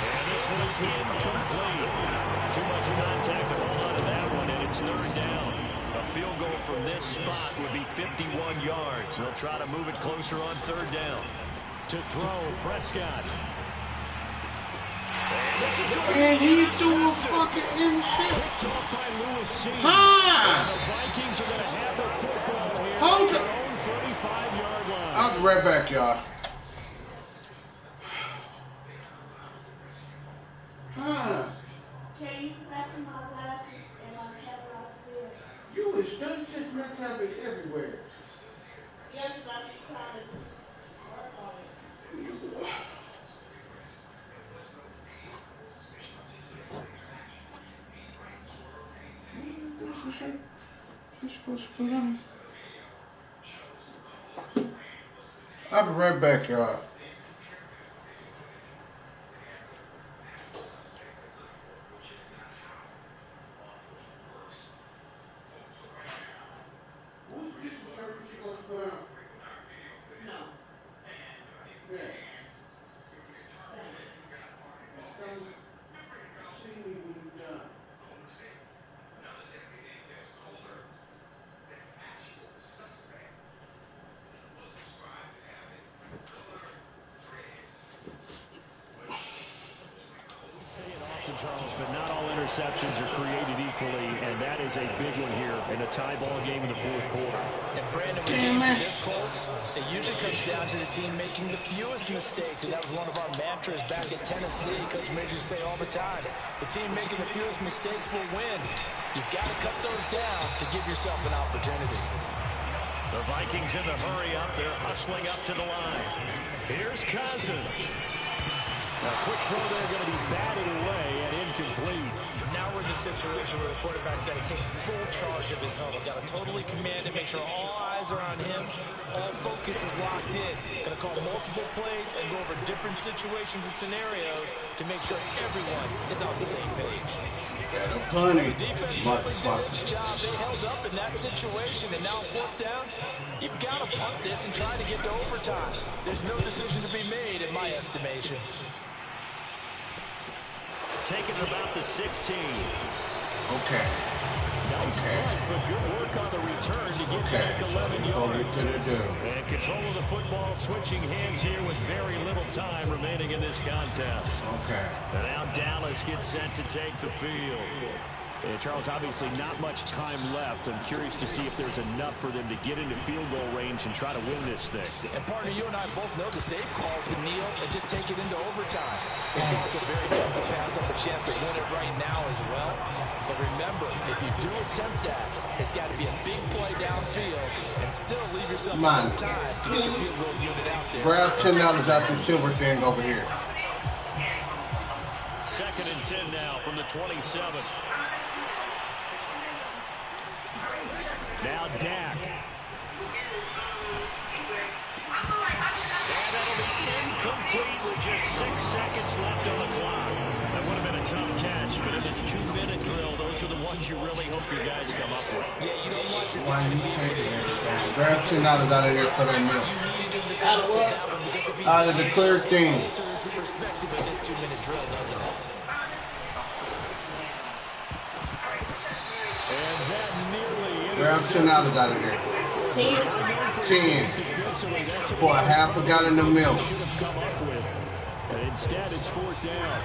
And this one is incomplete. Too much contact to hold on to that one, and it's third down. A field goal from this spot would be 51 yards. They'll try to move it closer on third down. To throw, Prescott. And he threw a fucking shit. Picked off by Lewis C. Ha! And the Vikings are going to have the football here Hold at it. their own 35-yard line. I'll be right back, y'all. Can you back in my glasses and my camera up here? You was just not having everywhere. Yes, but I'm trying to work on it. supposed to put on? I'll be right back, y'all. Charles, but not all interceptions are created equally, and that is a big one here in a tie ball game in the fourth quarter. And Brandon, when games are this close, it usually comes down to the team making the fewest mistakes, and that was one of our mantras back at Tennessee. Coach Major say all the time, the team making the fewest mistakes will win. You've got to cut those down to give yourself an opportunity. The Vikings in the hurry up. They're hustling up to the line. Here's Cousins. A quick throw there going to be batted away and incomplete. Now we're in the situation where the quarterback's got to take full charge of his huddle. Got to totally command and make sure all eyes are on him. All focus is locked in. Going to call multiple plays and go over different situations and scenarios to make sure everyone is on the same page. Better punting, motherfucker. They held up in that situation, and now fourth down, you've got to punt this and try to get to overtime. There's no decision to be made in my estimation. Taking about the 16. Okay. Nice punt, but good work on the return to get back 11 yards. And control of the football, switching hands here with very little time remaining in this contest. Okay. And now Dallas gets set to take the field. And Charles, obviously not much time left. I'm curious to see if there's enough for them to get into field goal range and try to win this thing. And partner, you and I both know the safe calls to kneel and just take it into overtime. It's also very tough to pass up a chance to win it right now as well. But remember, if you do attempt that, it's got to be a big play downfield and still leave yourself enough time to get your field goal unit out there. Grab $10 out the silver thing over here. 2nd and 10 now from the 27. Now Dak. And that'll be incomplete with just 6 seconds left on the clock. That would have been a tough catch, but in this 2-minute drill, those are the ones you really hope your guys come up with. Yeah, you don't want your Why are you taking it? Grab $10 out of here for that milk. Out of what? Out of the clear thing. Perspective of this 2-minute drill, doesn't it? And that nearly Grab $10 out of there. 10. For a half a gallon of milk. But instead, it's 4th down.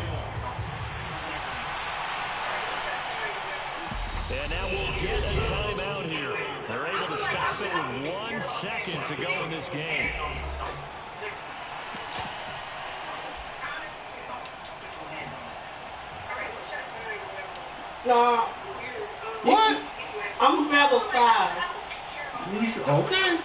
And now we'll get a timeout here. They're able to stop it with 1 second to go in this game. No. What? I'm gonna grab a 5. Okay.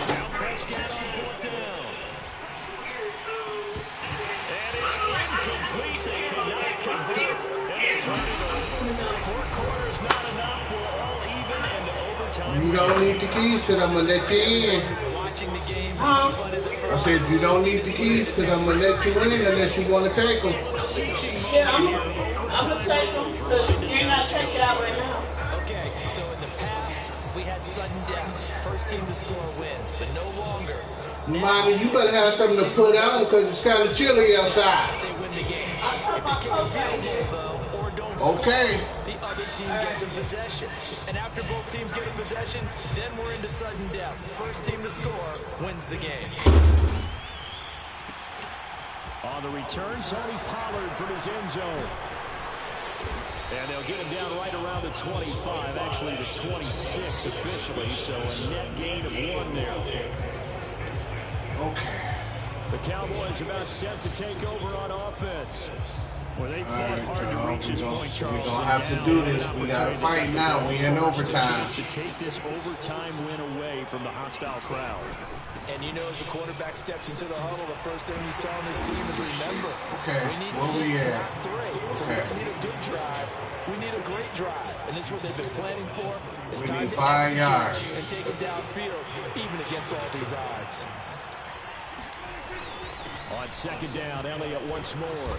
Now Prescott on 4th down. And it's incomplete. They could not convert. And they turn it over. 4 quarters not enough for all even and overtime. You don't need the keys because I'm going to let you in. I said you don't need the keys because I'm going to let you in unless you want to take them. Yeah, I'm gonna take them because you're not taking it out right now. Okay, so in the past, we had sudden death. First team to score wins, but no longer. Mommy, you better have something to put on because it's kind of chilly outside. They win the game. If they kick a field goal, though, or don't score, the other team gets a possession. And after both teams get a possession, then we're into sudden death. First team to score wins the game. On the return, Tony Pollard from his end zone. And they'll get him down right around the 25, actually the 26 officially, so a net gain of 1 there. Okay. The Cowboys about set to take over on offense. Well, they fought hard to reach this point, Charles. We don't have to do this. We got to fight now. We in overtime. To take this overtime win away from the hostile crowd. And you know, as the quarterback steps into the huddle, the first thing he's telling his team is remember, we need 6, not 3. So we don't need a good drive. We need a great drive. And this is what they've been planning for. It's time to 5 yards and take it downfield, even against all these odds. On second down, Elliott once more.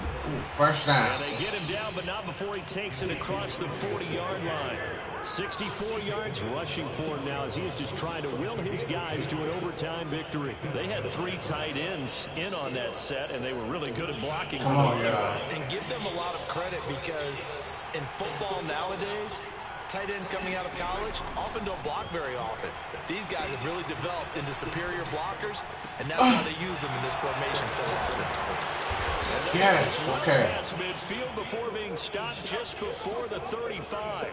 First down. And they get him down, but not before he takes it across the 40-yard line. 64 yards rushing for him now as he is just trying to will his guys to an overtime victory. They had 3 tight ends in on that set, and they were really good at blocking. Come on, God. And give them a lot of credit because in football nowadays, tight ends coming out of college often don't block very often. These guys have really developed into superior blockers, and that's why they use them in this formation so often. Yes, okay. Midfield before being stopped just before the 35.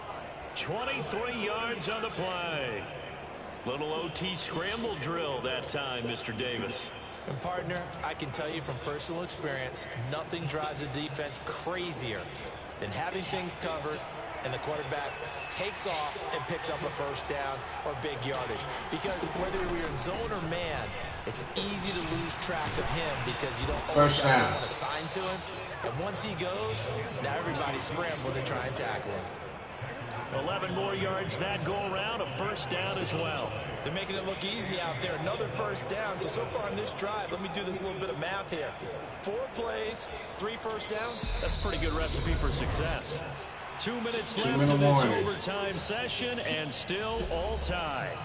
23 yards on the play. Little OT scramble drill that time, Mr. Davis. And partner, I can tell you from personal experience, nothing drives a defense crazier than having things covered and the quarterback takes off and picks up a first down or big yardage. Because whether you're in zone or man, it's easy to lose track of him because you don't always have someone assigned to him. And once he goes, now everybody's scrambling to try and tackle him. 11 more yards that go around, a first down as well. They're making it look easy out there. Another first down. So far in this drive, let me do this little bit of math here. 4 plays, 3 first downs. That's a pretty good recipe for success. 2 minutes left in this overtime session, and still all tied.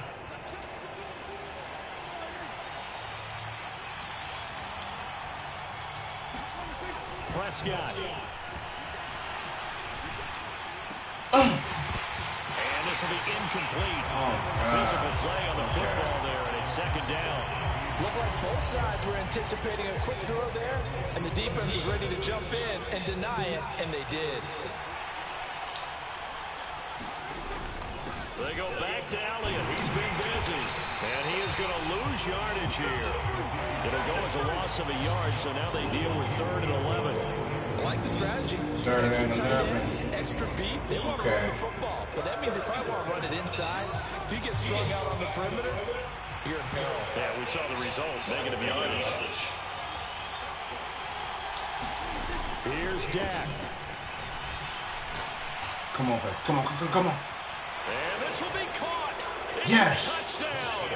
Prescott. And this will be incomplete. Physical play on the football there, and it's second down. Looked like both sides were anticipating a quick throw there, and the defense was ready to jump in and deny it, and they did. They go back to Elliott. He's been busy, and he is going to lose yardage here. It'll go as a loss of a yard, so now they deal with 3rd and 11. I like the strategy. 3rd extra and tight ends, extra beef. They want to run the football, but that means they probably want to run it inside. If you get strung out on the perimeter, you're in peril. Yeah, we saw the result. Negative yardage. Here's Dak. Come on, baby. Come on. And this will be caught. It's yes. A touchdown.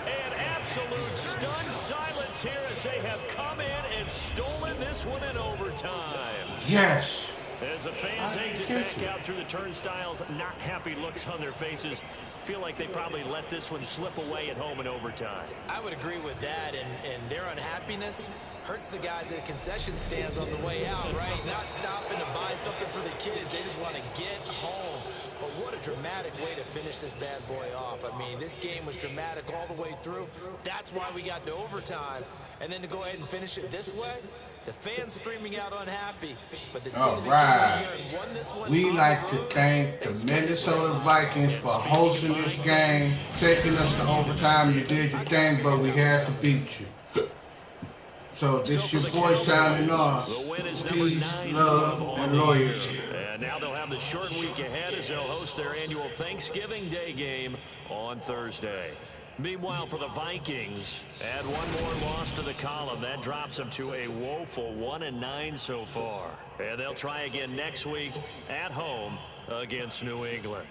And absolute stunned silence here as they have come in and stolen this one in overtime. Yes. As the fans exit back out through the turnstiles, not happy looks on their faces. Feel like they probably let this one slip away at home in overtime. I would agree with that, and their unhappiness hurts the guys at concession stands on the way out, right? Not stopping to buy something for the kids. They just want to get home. But what a dramatic way to finish this bad boy off. I mean, this game was dramatic all the way through. That's why we got to overtime. And then to go ahead and finish it this way, the fans streaming out unhappy. But the team that came in here and won this one. We like to thank the Minnesota Vikings for hosting this game, taking us to overtime. You did your thing, but we had to beat you. So this your boy signing off. Peace, love, and loyalty. And now they'll have the short week ahead as they'll host their annual Thanksgiving Day game on Thursday. Meanwhile, for the Vikings, add one more loss to the column. That drops them to a woeful 1-9 so far. And they'll try again next week at home against New England.